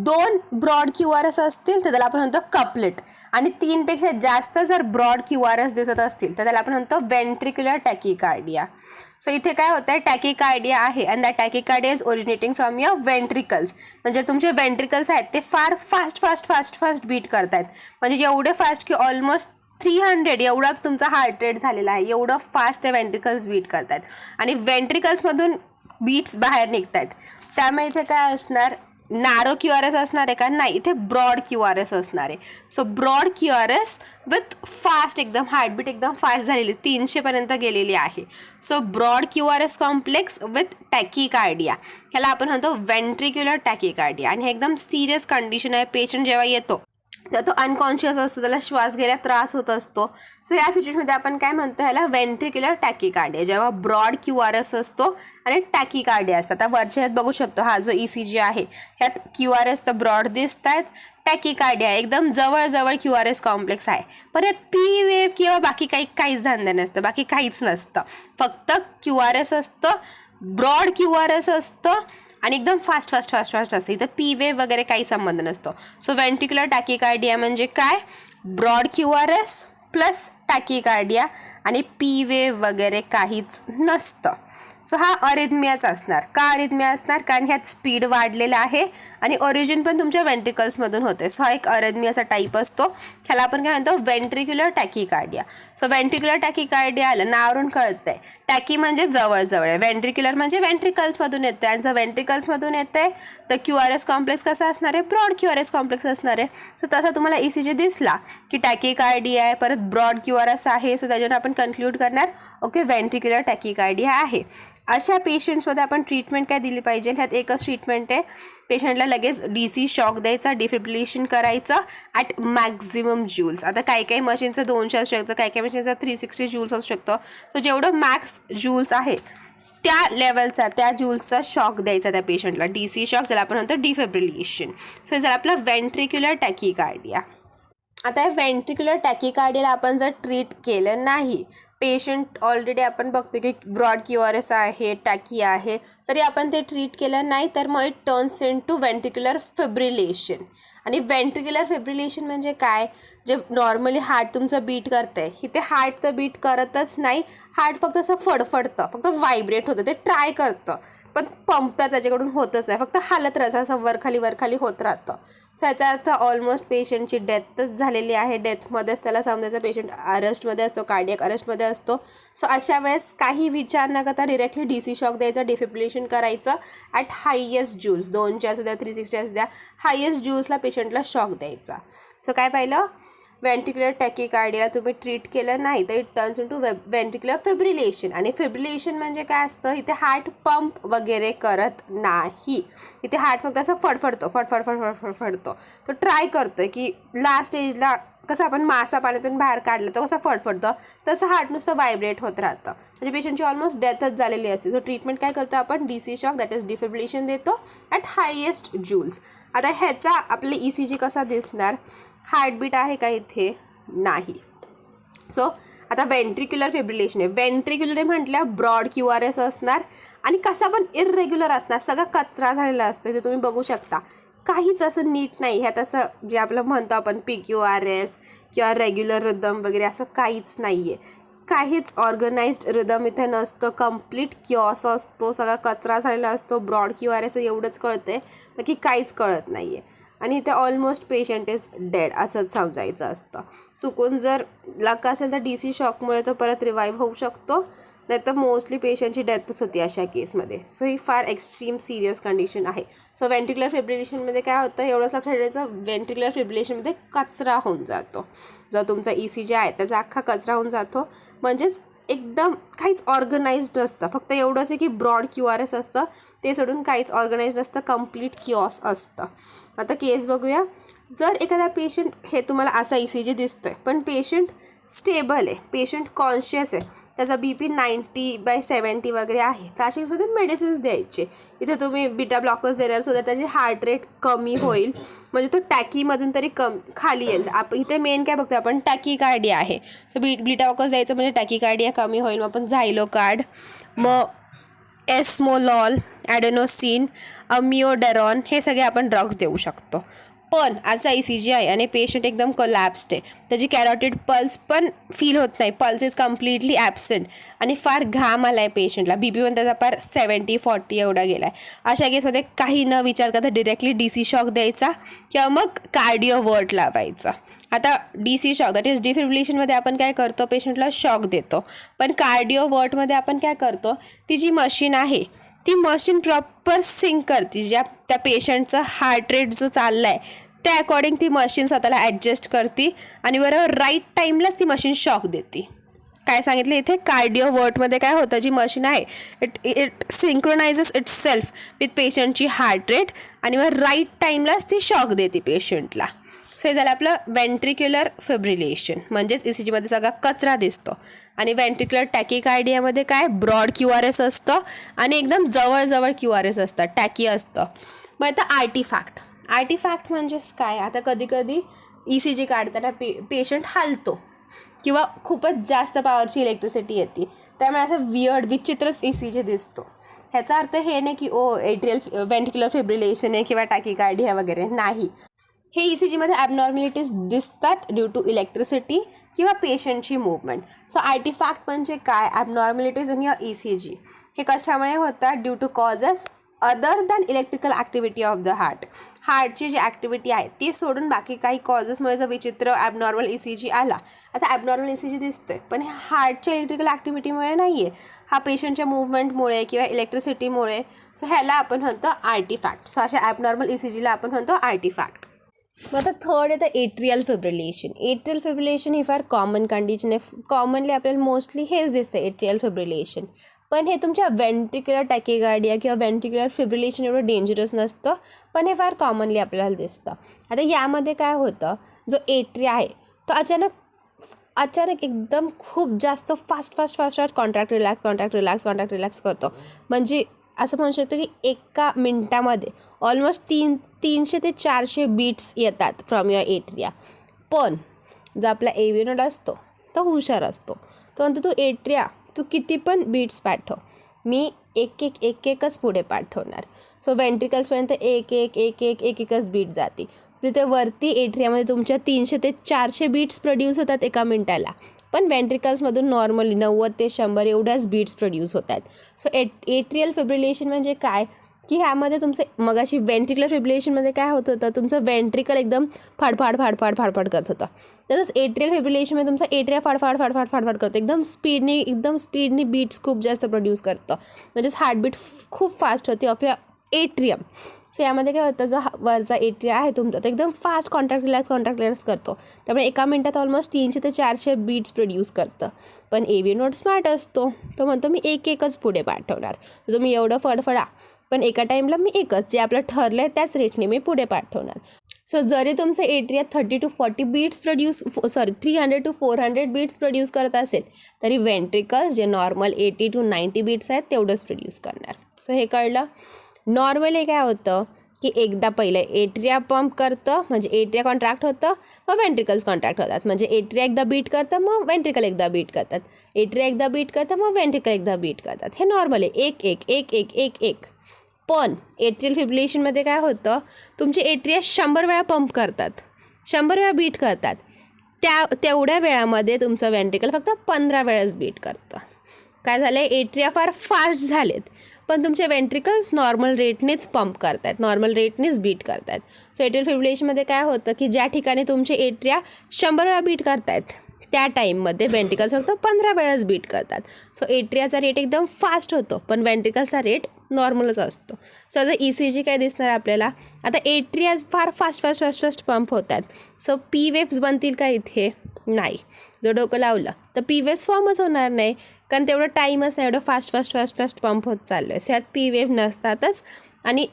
2 ब्रॉड QRS असतील तर त्याला आपण म्हणतो कपलेट, आणि 3पेक्षा जास्त जर ब्रॉड QRS दिसत असतील तर त्याला आपण म्हणतो व्हेंट्रिक्युलर टॅकीकार्डिया. सो इथे काय होतं आहे, टॅकीकार्डिया आहे and that tachycardia is originating from your ventricles. म्हणजे तुमचे वेंट्रिकल्स आहेत ते फार फास्ट बीट करत आहेत, म्हणजे एवढे फास्ट की ऑलमोस्ट 300 एवढा तुमचा हार्ट रेट झालेला आहे, एवढं फास्ट ते वेंट्रिकल्स बीट करत आहेत आणि वेंट्रिकल्समधून बीट्स बाहेर निघत आहेत. त्यामुळे इथे काय असणार, नॅरो QRS असणार आहे का, नाही, इथे ब्रॉड QRS असणार आहे. So broad QRS with fast एकदम हार्टबीट एकदम फास्ट झालेली 300पर्यंत गेलेली आहे. So broad QRS complex with tachycardia, ह्याला आपण म्हणतो व्हेंट्रिक्युलर टॅकीकार्डिया. आणि हे एकदम सिरियस कंडिशन आहे. पेशंट जेव्हा येतो तर तो अनकॉन्शियस असतो, त्याला श्वास घ्यायला त्रास होत असतो. सो या सिच्युएशनमध्ये आपण काय म्हणतो, ह्याला व्हेंट्रिक्युलर टॅकीकार्डिया, जेव्हा ब्रॉड QRS असतो आणि टॅकीकार्डिया असतं. आता वरच्या ह्यात बघू शकतो, हा जो ECG आहे ह्यात QRS तर ब्रॉड दिसत आहेत, टॅकीकार्डिया एकदम जवळ QRS कॉम्प्लेक्स आहे. परत P वेव्ह किंवा बाकी काहीच धंदा नसतं, बाकी काहीच नसतं, फक्त QRS असतं, ब्रॉड QRS असतं आणि एकदम फास्ट असते. इथं P वेव्ह वगैरे काही संबंध नसतो. सो व्हेंट्रिक्युलर टॅकीकार्डिया म्हणजे काय, ब्रॉड QRS प्लस टॅकीकार्डिया आणि P वेव्ह वगैरे काहीच नसतं. सो हा अरिथमियाच असणार. का अरिथमिया असणार, कारण ह्यात स्पीड वाढलेला आहे आणि ओरिजिन पण तुमच्या वेंट्रिकल्समधून होते. सो हा एक अरिथमियाचा टाईप असतो, ह्याला आपण काय म्हणतो व्हेंट्रिक्युलर टॅकीकार्डिया. सो व्हेंट्रिक्युलर टॅकीकार्डिया आलं, नावावरून कळतंय, टॅकी म्हणजे जवळ आहे, व्हेंट्रिक्युलर म्हणजे वेंट्रिकल्समधून येतं आणि जर वेंट्रिकल्समधून येते तर QRS कॉम्प्लेक्स कसा असणार आहे, ब्रॉड QRS कॉम्प्लेक्स असणार आहे. सो तसा तुम्हाला ECG दिसला की टॅकीकार्डिया आहे, परत ब्रॉड QRS आहे, सो त्याच्यावर आपण कन्क्लूड करणार ओके व्हेंट्रिक्युलर टॅकीकार्डिया आहे. अशा पेशंट्समध्ये आपण ट्रीटमेंट काय दिली पाहिजे, ह्यात एकच ट्रीटमेंट आहे, पेशंटला लगेच DC शॉक द्यायचा, डिफिब्रिलेशन करायचं ॲट मॅक्झिमम ज्यूल्स. आता काही मशीनचं 200 असू शकतं, काही मशीनचं 360 ज्यूल्स असू शकतं. सो जेवढं मॅक्स ज्यूल्स आहे त्या लेवलचा, त्या ज्यूल्सचा शॉक द्यायचा त्या पेशंटला, DC शॉक, ज्याला आपण म्हणतो डिफिब्रिलेशन. सो हे झालं आपलं व्हेंट्रिक्युलर टॅकीकार्डिया. आता या व्हेंट्रिक्युलर टॅकीकार्डियाला आपण जर ट्रीट केलं नाही, पेशंट ऑलरेडी आपण बघतो की ब्रॉड QRS आहे, टॅकी आहे, तरी आपण ते ट्रीट केलं नाही तर मग it turns into ventricular fibrillation. आणि व्हेंट्रिक्युलर फिब्रिलेशन म्हणजे काय, जे नॉर्मली हार्ट तुमचं बीट करतं आहे, इथे हार्ट तर बीट करतच नाही, हार्ट फक्त असं फडफडतं, फक्त व्हायब्रेट होतं, ते ट्राय करतं, पण पंप तर त्याच्याकडून होतच नाही, फक्त हालत राहायचं, असं वरखाली होत राहतं. सो याचा अर्थ ऑलमोस्ट पेशंटची डेथच झालेली आहे. डेथमध्येच त्याला समजायचं पेशंट अरेस्टमध्ये असतो, कार्डियक अरेस्टमध्ये असतो. सो अशा वेळेस काही विचार न करता डिरेक्टली DC शॉक द्यायचा, डिफिब्रिलेशन करायचं ॲट हायेस्ट ज्यूल्स, 2च्या असू द्या 360 असू द्या, हायेस्ट ज्यूल्सला पेशंटला शॉक द्यायचा. सो काय पाहिलं, व्हेंट्रिक्युलर टॅकीकार्डियाला तुम्ही ट्रीट केलं नाही तर it turns into ventricular fibrillation. आणि फिब्रिलेशन म्हणजे काय असतं, इथे हार्ट पंप वगैरे करत नाही, इथे हार्ट फक्त असं फडफडतो. तो ट्राय करतोय की लास्ट स्टेजला कसं आपण मासा पाण्यातून बाहेर काढलं तर कसं फडफडतं, तसं हार्ट नुसतं व्हायब्रेट होत राहतं, म्हणजे पेशंटची ऑलमोस्ट डेथच झालेली असते. सो ट्रीटमेंट काय करतो आपण, DC shock that is defibrillation देतो ॲट हायेस्ट ज्यूल्स. आता ह्याचा आपले ECG कसा दिसणार, हार्टबीट आहे का इथे, नाही. सो आता व्हेंट्रिक्युलर फिब्रिलेशन आहे. व्हेंट्रिक्युलर म्हटल्या ब्रॉड QRS असणार आणि कसा पण इरेग्युलर असणार, सगळा कचरा झालेला असतो. इथे तुम्ही बघू शकता काहीच असं नीट नाही, ह्यात असं जे आपलं म्हणतो आपण PQRS किंवा रेग्युलर रिदम वगैरे असं काहीच नाही आहे, काहीच ऑर्गनाइज्ड रिदम इथे नसतं, कम्प्लीट क्यॉस असतो, सगळा कचरा झालेला असतो. ब्रॉड QRS एवढंच कळतंय, बाकी काहीच कळत नाही आहे. आणि इथे ऑलमोस्ट पेशंट इज डेड असंच समजायचं असतं. चुकून जर लक असेल तर DC शॉकमुळे तो परत रिवाईव्ह होऊ शकतो, नाही तर मोस्टली पेशंटची डेथच होती अशा केसमध्ये. सो ही फार एक्स्ट्रीम सिरियस कंडिशन आहे. सो व्हेंट्रिक्युलर फिब्रिलेशनमध्ये काय होतं, एवढंच लक्षात ठेवायचं, व्हेंट्रिक्युलर फिब्रिलेशनमध्ये कचरा होऊन जातो. जो तुमचा ECG आहे त्याचा अख्खा कचरा होऊन जातो, म्हणजेच एकदम काहीच ऑर्गनाइज्ड नसतं. फक्त एवढंच आहे की ब्रॉड QRS असतं, ते सोडून काहीच ऑर्गनाइज्ड नसतं, कम्प्लीट किऑस असतं. आता केस बघूया. जर एखादा पेशंट, हे तुम्हाला असा ECG दिसतोय पण पेशंट स्टेबल आहे, पेशंट कॉन्शियस आहे, त्याचा BP 90/70 वगैरे आहे, तर अशा केसमध्ये मेडिसिन्स द्यायचे. इथे तुम्ही बीटा ब्लॉकर्स देणार सो दॅट त्याची हार्ट रेट कमी होईल, म्हणजे तो टॅकीमधून तरी खाली येईल. इथे मेन काय बघतो आपण, टॅकीकार्डिया आहे. सो बीटा ब्लॉकर्स द्यायचं म्हणजे टॅकीकार्डिया कमी होईल. मग आपण झायलोकार्ड, मग एस्मोलॉल, ॲडेनोसिन, अमिओडेरॉन हे सगळे आपण ड्रग्स देऊ शकतो. पण असा ECG आहे आणि पेशंट एकदम कोलॅप्स्ड आहे, त्याची कॅरोटिड पल्स पण फील होत नाही, पल्स इज कम्प्लिटली ॲबसेंट आणि फार घाम आला आहे पेशंटला, BP पण त्याचा फार 70-40 एवढा गेला आहे. अशा केसमध्ये काही न विचार करता डिरेक्टली DC शॉक द्यायचा किंवा मग कार्डिओ वर्ट लावायचा. आता DC शॉक दॅट इज डिफिब्रिलेशनमध्ये आपण काय करतो, पेशंटला शॉक देतो, पण कार्डिओ वर्टमध्ये आपण काय करतो, ती जी मशीन आहे ती मशीन प्रॉपर सिंक करते, ज्या त्या पेशंटचा हार्ट रेट जो चालला आहे त्या अकॉर्डिंग ती मशीन स्वतःला ॲडजस्ट करते आणि बरोबर राईट टाईमलाच ती मशीन शॉक देते. काय सांगितलं इथे, कार्डिओ वर्टमध्ये काय होतं, जी मशीन आहे इट सिंक्रोनायझेस इट सेल्फ विथ पेशंटची हार्ट रेट आणि मग राईट टाईमलाच ती शॉक देते पेशंटला. सो हे झालं आपलं व्हेंट्रिक्युलर फिब्रिलेशन, म्हणजेच ECGमध्ये सगळा कचरा दिसतो. आणि व्हेंट्रिक्युलर टॅकीकार्डियामध्ये काय, ब्रॉड QRS असतं आणि एकदम जवळ QRS असतं, टॅकी असतं. मग आता आर्टिफॅक्ट म्हणजेच काय, आता कधी ECG काढताना पेशंट हालतो किंवा खूपच जास्त पॉवरची इलेक्ट्रिसिटी येते, त्यामुळे असं विचित्रच ECG दिसतो. ह्याचा अर्थ हे नाही की व्हेंट्रिक्युलर फिब्रिलेशन आहे किंवा टॅकीकार्डिया वगैरे, नाही. हे ECGमध्ये ॲबनॉर्मॅलिटीज दिसतात ड्यू टू इलेक्ट्रिसिटी किंवा पेशंटची मूवमेंट. सो आर्टिफॅक्ट म्हणजे काय, ॲबनॉर्मॅलिटीज इन युअर ECG. हे कशामुळे होतात, due to causes other than electrical activity of the heart. हार्टची जी ॲक्टिव्हिटी आहे ती सोडून बाकी काही कॉजेसमुळे जर विचित्र ॲबनॉर्मल ECG आला, आता ॲबनॉर्मल ECG दिसतोय पण हे हार्टच्या इलेक्ट्रिकल ॲक्टिव्हिटीमुळे नाही आहे, हा पेशंटच्या मूवमेंटमुळे किंवा इलेक्ट्रिसिटीमुळे. सो ह्याला आपण म्हणतो आर्टिफॅक्ट. सो अशा ॲबनॉर्मल ECGला आपण म्हणतो आर्टिफॅक्ट. मग आता थर्ड येतं एट्रियल फिब्रिलेशन. एट्रियल फिब्रिलेशन ही फार कॉमन कंडिशन आहे, कॉमनली आपल्याला मोस्टली हेच दिसतं एट्रियल फिब्रिलेशन. पण हे तुमच्या व्हेंट्रिक्युलर टॅकीकार्डिया किंवा व्हेंट्रिक्युलर फिब्रिलेशन एवढं डेंजरस नसतं, पण हे फार कॉमनली आपल्याला दिसतं. आता यामध्ये काय होतं, जो एट्रिया आहे तो अचानक एकदम खूप जास्त फास्ट कॉन्ट्रॅक्ट रिलॅक्स करतो. म्हणजे असं म्हणू शकतो की एका मिनटामध्ये ऑलमोस्ट 300 ते 400 बीट्स येतात फ्रॉम युअर एट्रिया. पण जो आपला AV नोड असतो तो हुशार असतो, तो म्हणतो तू एट्रिया तू किती पण बीट्स पाठव, मी एकच पुढे पाठवणार. सो व्हेंट्रिकल्सपर्यंत एकच बीट जाते. तिथे वरती एट्रियामध्ये तुमच्या 300 ते 400 बीट्स प्रोड्यूस होतात एका मिनटाला, पण व्हेंट्रिकल्समधून नॉर्मली 90 ते 100 एवढ्याच बीट्स प्रोड्यूस होत आहेत. सो एट्रियल फिब्रिलेशन म्हणजे काय की ह्यामध्ये तुमचं मगाशी व्हेंट्रिक्युलर फिब्रिलेशनमध्ये काय होत होतं, तुमचं व्हेंट्रिकल एकदम फाडफाड करत होतं. तसंच एट्रियल फिब्रिलेशनमध्ये तुमचा एट्रिया फाडफाड करतो, एकदम स्पीडनी बीट्स खूप जास्त प्रोड्यूस करतं, म्हणजेच हार्टबीट खूप फास्ट होते ऑफ युअर एट्रियम. सो यामध्ये काय होतं, जो वरचा एट्रिया आहे तुमचा तो एकदम फास्ट कॉन्ट्रॅक्टिलाइज करतो, त्यामुळे एका मिनटात ऑलमोस्ट 300 ते 400 बीट्स प्रोड्यूस करतं. पण AV नोड स्मार्ट असतो, तो म्हणतो मी एकच पुढे पाठवणार, तर तुम्ही एवढं फडफडा, पण एका टाईमला मी एकच जे आपलं ठरलं आहे त्याच रेटने मी पुढे पाठवणार. सो जरी तुमचं atria 30 to 40 beats 300 to 400 beats produce करत असेल, तरी व्हेंट्रिकल्स जे नॉर्मल 80 to 90 बीट्स आहेत तेवढंच प्रोड्यूस करणार. सो हे कळलं. नॉर्मली काय होतं की एकदा पहिलं एट्रिया पंप करतं, म्हणजे एट्रिया कॉन्ट्रॅक्ट होतं, मग व्हेंट्रिकल्स कॉन्ट्रॅक्ट होतात, म्हणजे एट्रिया एकदा बीट करतं मग व्हेंट्रिकल एकदा बीट करतात, एट्रिया एकदा बीट करतं मग व्हेंट्रिकल एकदा बीट करतात. हे नॉर्मल आहे, एक. पण एट्रियल फिब्रिलेशनमध्ये काय होतं, तुमचे एट्रिया 100 वेळा पंप करतात, 100 वेळा बीट करतात, तेवढ्या वेळामध्ये तुमचं व्हेंट्रिकल फक्त 15 वेळाच बीट करतं. काय झालं आहे, एट्रिया फार फास्ट झालेत, पण तुमचे व्हेंट्रिकल्स नॉर्मल रेटनेच पंप करतात, नॉर्मल रेटनेच बीट करतात. सो एट्रियल फिब्रिलेशनमध्ये काय होतं की ज्या ठिकाणी तुमचे एट्रिया 100 वेळा बीट करतायत, त्या टाईममध्ये व्हेंट्रिकल्स फक्त 15 वेळाच बीट करतात. सो एट्रियाचा रेट एकदम फास्ट होतो, पण व्हेंट्रिकल्सचा रेट नॉर्मलच असतो. सो आता ECG काय दिसणार आपल्याला, आता एट्रिया फार फास्ट पंप होतात, सो P वेव्स बनतील का इथे, नाही. जर डोकं लावलं तर P वेव्स फॉर्मच होणार नाही, कारण तेवढं टाईमच नाही, एवढं फास्ट पंप होत चाललं आहे. सो यात P वेव्ह नसतातच. आणि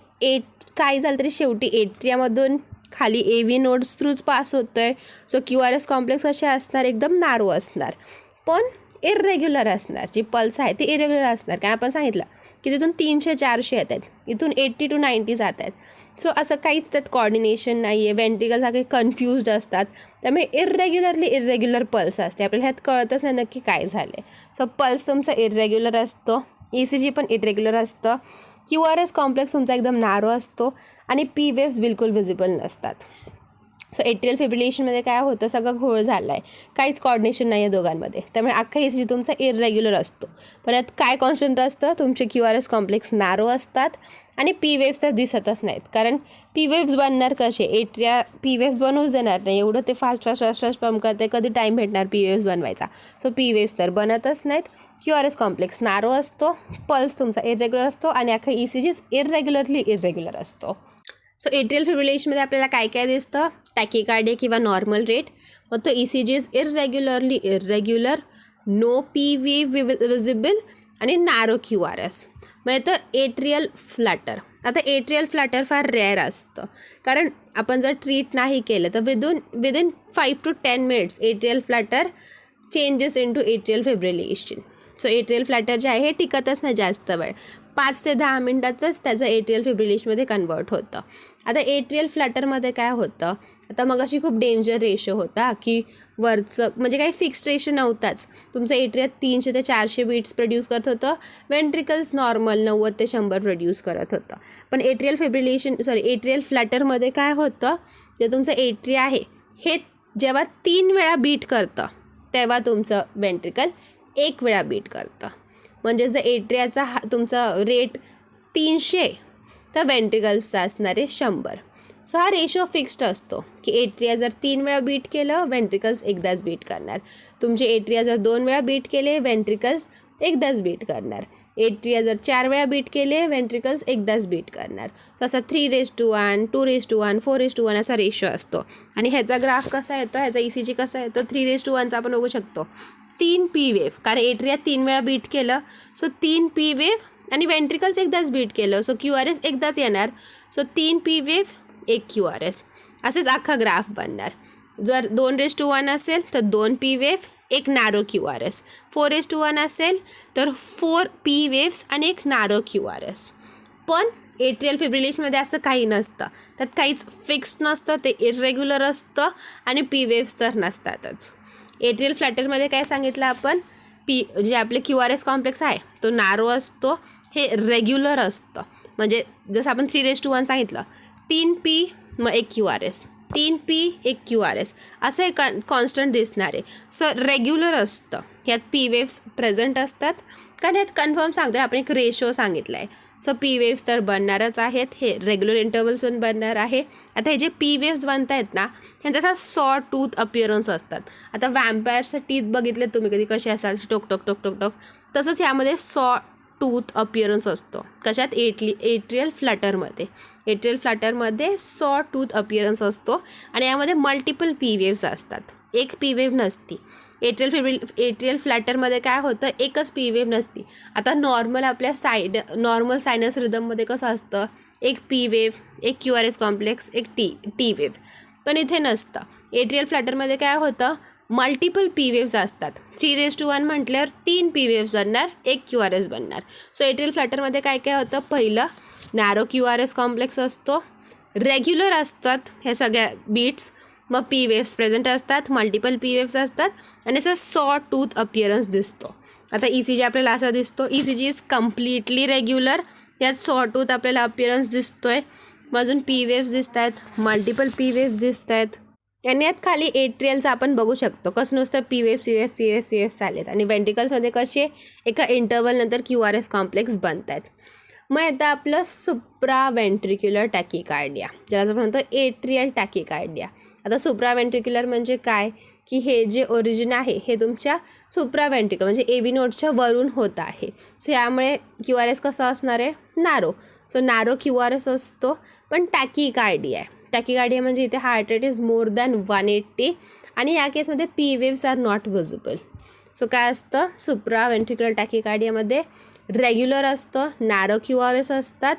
काय झालं तरी शेवटी एट्रियामधून खाली AV नोड्स थ्रूच पास होतं आहे. सो QRS कॉम्प्लेक्स असे असणार, एकदम नारो असणार, पण इरेग्युलर असणार. जी पल्स आहे ती इरेग्युलर असणार, कारण आपण सांगितलं की तिथून 300-400 येत आहेत, इथून 80 to 90 जात आहेत. सो असं काहीच त्यात कॉर्डिनेशन नाही आहे, व्हेंट्रिकल सगळे कन्फ्युज्ड असतात, त्यामुळे इरेग्युलर पल्स असते, आपल्याला ह्यात कळतच नाही नक्की काय झालं आहे. सो पल्स तुमचं इरेग्युलर असतं, ECG पण इरेग्युलर असतं, QRS कॉम्प्लेक्स तुमचा एकदम नारो असतो, आणि P वेव्स बिलकुल विजिबल नसतात. सो एट्रियल फिब्रिलेशनमध्ये काय होतं, सगळं घोळ झाला आहे, काहीच कॉर्डिनेशन नाही आहे दोघांमध्ये, त्यामुळे अख्खा ECG तुमचा इरेग्युलर असतो. पण यात काय कॉन्स्टंट असतं, तुमचे QRS कॉम्प्लेक्स नारो असतात, आणि P वेव्स तर दिसतच नाहीत, कारण P वेव्स बनणार कसे, एट्रिया P वेव्स बनवूच देणार नाही, एवढं ते फास्ट पंप करते, कधी टाईम भेटणार P वेव्स बनवायचा. सो P वेव्स तर बनतच नाहीत, QRS कॉम्प्लेक्स नारो असतो, पल्स तुमचा इरेग्युलर असतो, आणि अख्खा ECGच इरेग्युलर असतो. सो एट्रियल फिब्रिलेशनमध्ये आपल्याला काय काय दिसतं, टॅकिकार्डिया किंवा नॉर्मल रेट, मग तो ECG is irregular, no P wave visible, आणि नॅरो QRS. मग येतं एट्रियल फ्लॅटर. आता एट्रियल फ्लॅटर फार रेअर असतं, कारण आपण जर ट्रीट नाही केलं तर within 5 to 10 minutes atrial flutter changes into atrial fibrillation. So atrial flutter जे आहे हे टिकतच नाही जास्त वेळ, 5 ते 10 मिनटातच त्याचं एट्रियल फिब्रिलेशनमध्ये कन्वर्ट होतं. आता एट्रियल फ्लॅटरमध्ये काय होतं, आता मग अशी खूप डेंजर रेशो होता की वरचं म्हणजे काही फिक्स्ड रेशो नव्हताच, तुमचं एट्रिया 300 ते 400 बीट्स प्रोड्यूस करत होतं, व्हेंट्रिकल्स नॉर्मल 90 ते 100 प्रोड्यूस करत होतं. पण एट्रियल फ्लॅटरमध्ये काय होतं, जे तुमचं एट्रिया आहे हे जेव्हा 3 वेळा बीट करतं, तेव्हा तुमचं व्हेंट्रिकल 1 वेळा बीट करतं. म्हणजे जर एट्रियाचा तुमचा रेट 300 तर व्हेंट्रिकल्सचा असणार आहे 100. सो हा रेशो फिक्स्ड असतो की एट्रिया जर 3 वेळा बीट केलं, व्हेंट्रिकल्स एकदाच बीट करणार. तुमचे एट्रिया जर 2 वेळा बीट केले, व्हेंट्रिकल्स एकदाच बीट करणार. एट्रिया जर 4 वेळा बीट केले, व्हेंट्रिकल्स एकदाच बीट करणार. सो असा 3:1, 2:1, 4:1 असा रेशो असतो. आणि ह्याचा ग्राफ कसा येतो, ह्याचा ECG कसा येतो, 3:1चा आपण बघू शकतो. 3 P वेव्ह, कारण एट्रिया 3 वेळा बीट केलं, सो 3 P वेव्ह, आणि व्हेंट्रिकल्स एकदाच बीट केलं, सो QRS एकदाच येणार. सो 3 P वेव्ह 1 QRS, असेच अख्खा ग्राफ बनणार. जर 2:1 असेल तर 2 P वेव्ह 1 नॅरो QRS, 4:1 असेल तर 4 P वेव्स आणि 1 नॅरो QRS. पण एट्रियल फिब्रिलेशनमध्ये असं काही नसतं, त्यात काहीच फिक्स्ड नसतं, ते इरेग्युलर असतं, आणि P वेव्स तर नसतातच. एट्रियल फ्लॅटरमध्ये काय सांगितलं आपण, जे आपले QRS कॉम्प्लेक्स आहे तो नॅरो असतो, हे रेग्युलर असतं. म्हणजे जसं आपण 3:1 सांगितलं, 3 P मग 1 QRS, 3 P 1 QRS असं एक कॉन्स्टंट दिसणार आहे. सो रेग्युलर असतं, ह्यात पी वेव्स प्रेझेंट असतात, कारण ह्यात कन्फर्म सांगतो आपण एक रेशो सांगितला आहे. सो पी वेव्स तर बनणारच आहेत, हे रेग्युलर इंटरवल्सवर बनणार आहे. आता हे जे पी वेव्स बनत आहेत ना, ह्यांचा असा सॉ टूथ अपिअरन्स असतात. आता वॅम्पायरचं टीथ बघितले तुम्ही कधी कसे असाल, टोक टोक टोक टोक टोक, तसंच ह्यामध्ये सॉ टूथ अपिअरन्स असतो. कशात? एट्रियल फ्लॅटरमध्ये. एट्रियल फ्लॅटरमध्ये सॉ टूथ अपिअरन्स असतो आणि यामध्ये मल्टिपल पी वेव्स असतात, एक पी वेव्ह नसती. एट्रियल फ्लॅटरमध्ये काय होतं, एकच पी वेव्ह नसती. आता नॉर्मल आपल्या नॉर्मल सायनस रिदममध्ये कसं असतं, एक पी वेव्ह, एक QRS कॉम्प्लेक्स, एक टी वेव्ह, पण इथे नसतं. एट्रियल फ्लॅटरमध्ये काय होतं, मल्टिपल पी वेव्स असतात. 3:1 म्हटल्यावर 3 पी वेव्स बनणार, एक QRS बनणार. सो एट्रियल फ्लॅटरमध्ये काय काय होतं, पहिलं नॅरो QRS कॉम्प्लेक्स असतो, रेग्युलर असतात ह्या सगळ्या बीट्स, मग पी वेव्स प्रेझेंट असतात, मल्टिपल पी वेव्स असतात आणि असं सॉ टूथ अपिअरन्स दिसतो. आता ECG आपल्याला असा दिसतो, ECG इज कम्प्लिटली रेग्युलर, यात सॉ टूथ आपल्याला अपिअरन्स दिसतोय. मग अजून पी वेव्स दिसत आहेत, मल्टिपल पी वेव्स दिसत आहेत. आणि यात खाली एट्रियलचं आपण बघू शकतो कसं नुसतं पी वेव्स चाललेत आणि वेंट्रिकल्समध्ये कसे एका इंटरवलनंतर QRS कॉम्प्लेक्स बनत आहेत. मग आता आपलं सुप्रा वेंट्रिक्युलर टॅकिकार्डिया, ज्याला आपण म्हणतो एट्रियल टॅकिकार्डिया. आता सुप्रा वेंट्रिक्युलर म्हणजे काय, की हे जे ओरिजिन आहे हे तुमच्या सुप्रा वेंट्रिकल म्हणजे AV नोडच्या वरून होत आहे. सो यामुळे QRS कसं असणार आहे, नॅरो. सो नॅरो QRS असतो, पण टॅकिकार्डिया आहे. टॅकिकार्डिया म्हणजे इथे heart rate is more than 180 आणि या केसमध्ये P waves are not visible. So काय असतं, सुप्रा वेंट्रिक्युलर टॅकिकार्डियामध्ये रेग्युलर असतं, नॅरो QRS असतात,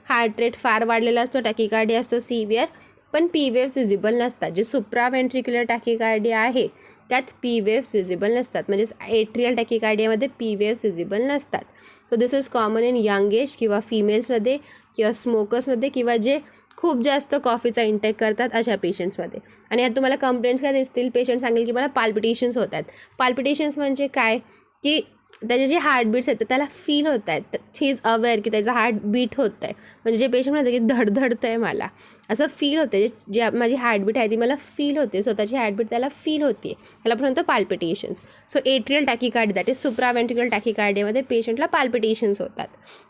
हार्ट रेट फार वाढलेला असतो, टॅकिकार्डिया असतो सिव्हिअर, पण पी वेव्स विजिबल नसतात. जे सुप्रा वेंट्रिक्युलर टॅकिकार्डिया आहे त्यात पी वेव्स विजिबल नसतात, म्हणजेच एट्रियल टॅकिकार्डियामध्ये पी वेव्स विजिबल नसतात. So this is common in young age किंवा फिमेल्समध्ये किंवा स्मोकर्समध्ये किंवा जे खूप जास्त कॉफीचा इंटेक करतात अशा पेशंट्समध्ये. आणि यात तुम्हाला कंप्लेंट्स काय दिसतील, पेशंट सांगेल की मला पाल्पिटेशन्स होत आहेत. पाल्पिटेशन्स म्हणजे काय, की त्याचे जे हार्टबीट्स आहेत त्याला फील होत आहेत, शी इज अवेअर की त्याचं हार्ट बीट होत आहे. म्हणजे जे पेशंट म्हणतात की धडधडतं आहे मला, असं फील होते, जे माझी हार्टबीट आहे ती मला फील होते, स्वतःची हार्टबीट त्याला फील होते, त्याला आपण म्हणतो पाल्पिटेशन्स. So atrial टॅकिकार्डिया that is supra ventricular टॅकिकार्डियामध्ये पेशंटला पाल्पिटेशन्स होतात.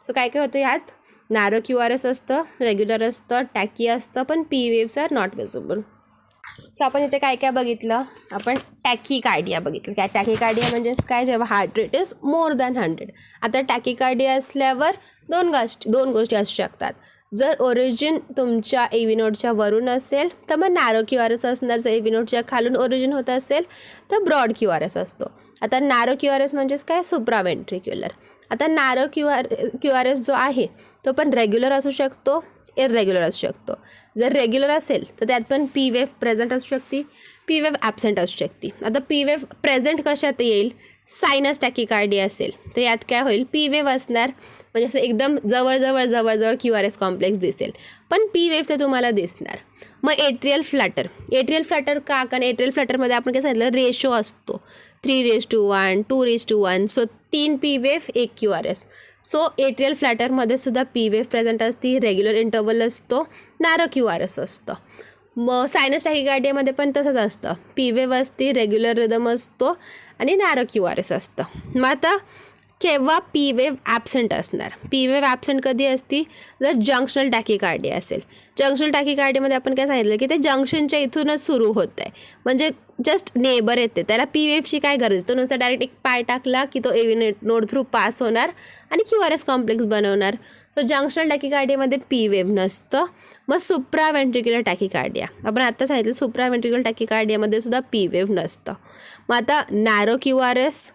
सो काय काय होतं, यात नॅरो QRS असतं, रेग्युलर असतं, टॅकी असतं, पण P waves are not visible. So आपण इथे काय काय बघितलं, आपण टॅकिकार्डिया बघितलं. काय टॅकिकार्डिया म्हणजेच काय, जेव्हा heart rate is more than 100. आता टॅकिकार्डिया असल्यावर दोन गोष्टी असू शकतात. जर ओरिजिन तुमच्या AV नोडच्या वरून असेल तर मग नॅरो QRS असणार, जर AV नोडच्या खालून ओरिजिन होत असेल तर ब्रॉड QRS असतो. आता नॅरो QRS म्हणजेच काय, सुप्रा वेंट्रिक्युलर. आता नॅरो QRS जो आहे तो पण रेग्युलर असू शकतो, इररेग्युलर असू शकतो. जर रेग्युलर असेल तर त्यात पण पी वेव्ह प्रेझेंट असू शकते, पी वेव्ह ॲब्सेंट असू शकते. आता पी वेव्ह प्रेझेंट कशात येईल, सायनस टॅकिकार्डिया असेल तर यात काय होईल, पी वेव्ह असणार, म्हणजे असं एकदम जवळ QRS कॉम्प्लेक्स दिसेल, पण पी वेव्ह तर तुम्हाला दिसणार. मग एट्रियल फ्लॅटर का, कारण एट्रियल फ्लॅटरमध्ये आपण काय सांगितलं, रेशो असतो 3:1, 2:1. So 3 P wave 1 QRS. So atrial फ्लॅटरमध्ये सुद्धा पी वेव्ह प्रेझेंट असते, रेग्युलर इंटरवल असतो, नॅरो QRS असतं. मग सायनस टॅकिकार्डियामध्ये पण तसंच असतं, पी वेव्ह असते, रेग्युलर रिदम असतो आणि नॅरो QRS असतं. मग आता केव्हा पी वेव्ह ॲब्सेंट असणार, पी वेव्ह ॲब्सेंट कधी असती, जर जंक्शनल टॅकिकार्डिया असेल. जंक्शनल टॅकिकार्डियामध्ये आपण काय सांगितलं की ते जंक्शनच्या इथूनच सुरू होत आहे, म्हणजे जस्ट नेबर येते, त्याला पी वेव्हची काय गरज, तो नुसतं डायरेक्ट एक पाय टाकला की तो AV नोड थ्रू पास होणार आणि QRS कॉम्प्लेक्स बनवणार. तर जंक्शनल टॅकिकार्डियामध्ये पी वेव्ह नसतं. मग सुप्रा वेंट्रिक्युलर टॅकिकार्डिया, आपण आत्ता सांगितलं सुप्रा वेंट्रिक्युलर टॅकिकार्डियामध्ये सुद्धा पी वेव्ह नसतं. मग आता नॅरो QRS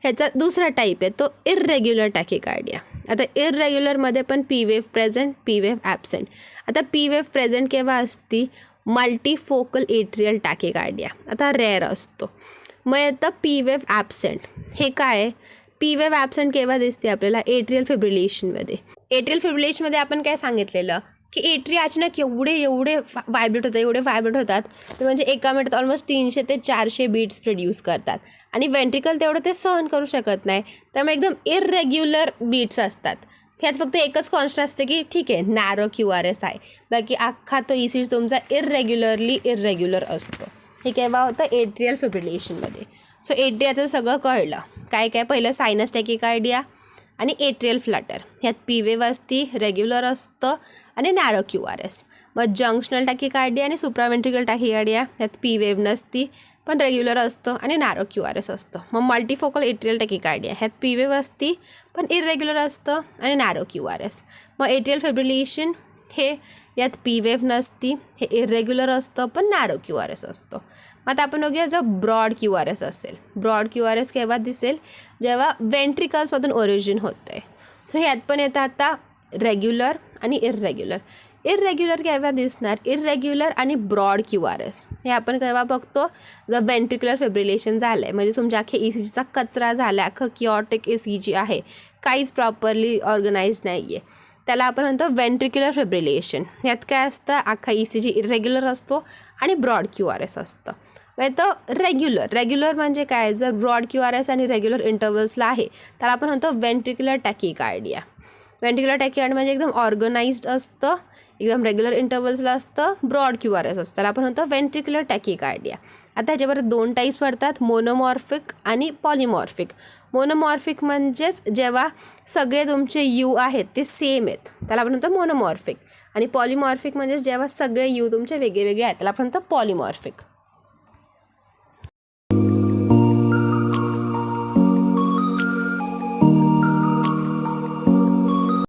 ह्याचा दुसरा टाईप आहे तो इररेग्युलर टॅकिकार्डिया. आता इररेग्युलरमध्ये पण P wave present, P wave absent. आता पी वेव्ह प्रेझेंट केव्हा असती, मल्टीफोकल एट्रियल टॅकिकार्डिया, आता रेअर असतो. मग आता पी वेव्ह ॲब्सेंट, हे काय, पी वेव्ह ॲब्सेंट केव्हा दिसते आपल्याला, एट्रियल फिब्रिलेशनमध्ये. एट्रियल फिब्रिलेशनमध्ये आपण काय सांगितलेलं की एट्रिया अचानक एवढे व्हायब्रेट होतात ते म्हणजे एका मिनिटात ऑलमोस्ट 300 ते 400 बीट्स प्रोड्यूस करतात आणि वेंट्रिकल तेवढं ते सहन करू शकत नाही, त्यामुळे एकदम इररेग्युलर बीट्स असतात. ह्यात फक्त एकच कॉन्स्टंट असते की ठीक आहे नॅरो QRS आहे, बाकी अख्खा तो ECG तुमचा इरेग्युलर असतो. हे केव्हा होतं एट्रियल फिब्रिलेशनमध्ये. सो एट्रियाचं सगळं कळलं. काय काय पहिलं सायनस टॅकिकार्डिया आणि एट्रियल फ्लटर. ह्यात पी वेव्ह असती, रेग्युलर असतं आणि नॅरो QRS. मग जंक्शनल टॅकिकार्डिया आणि सुप्राव्हेंट्रिकल टॅकिकार्डिया, ह्यात पी वेव्ह नसती पण रेग्युलर असतं आणि नॅरो QRS असतं. मग मल्टीफोकल एट्रियल टॅकिकार्डिया, ह्यात पी वेव्ह असती पण इरेग्युलर असतं आणि नॅरो QRS. मग एट्रियल फिब्रिलेशन हे यात पी वेव्ह नसती, हे इरेग्युलर असतं पण नॅरो QRS असतं. मग आता आपण बघूया जर ब्रॉड QRS असेल. ब्रॉड QRS केव्हा दिसेल? जेव्हा वेंट्रिकल्समधून ओरिजिन होतं आहे. सो ह्यात पण येतं आता रेग्युलर आणि इरेग्युलर केव्हा दिसणार? इरेग्युलर आणि ब्रॉड QRS हे आपण केव्हा बघतो? जर वेंट्रिक्युलर फिब्रिलेशन झालं आहे, म्हणजे तुमच्या अख्ख्या ECGचा कचरा झाला आहे, अख्खं किऑटिक ECG आहे, काहीच प्रॉपरली ऑर्गनाइज नाही आहे, त्याला आपण म्हणतो वेंट्रिक्युलर फिब्रिलेशन. यात काय असतं? अख्खा ECG इरेग्युलर असतो आणि ब्रॉड QRS असतं. तर रेग्युलर म्हणजे काय? जर ब्रॉड QRS आणि रेग्युलर इंटरवल्सला आहे त्याला आपण म्हणतो वेंट्रिक्युलर टॅकिकार्डिया. वेंट्रिक्युलर टॅकिकार्डिया म्हणजे एकदम ऑर्गनाइज्ड असतं, एकदम रेग्युलर इंटरवल्सला असतं, ब्रॉड QRS असतं, त्याला आपण म्हणतो वेंट्रिक्युलर टॅकिकार्डिया. आता ह्याच्यावर 2 टाईप्स पडतात, मोनोमॉर्फिक आणि पॉलिमॉर्फिक. मोनोमॉर्फिक म्हणजेच जेव्हा सगळे तुमचे यू आहेत ते सेम आहेत त्याला आपण म्हणतो मोनोमॉर्फिक, आणि पॉलिमॉर्फिक म्हणजे जेव्हा सगळे यू तुमचे वेगळे आहेत त्याला आपण म्हणतो पॉलिमॉर्फिक.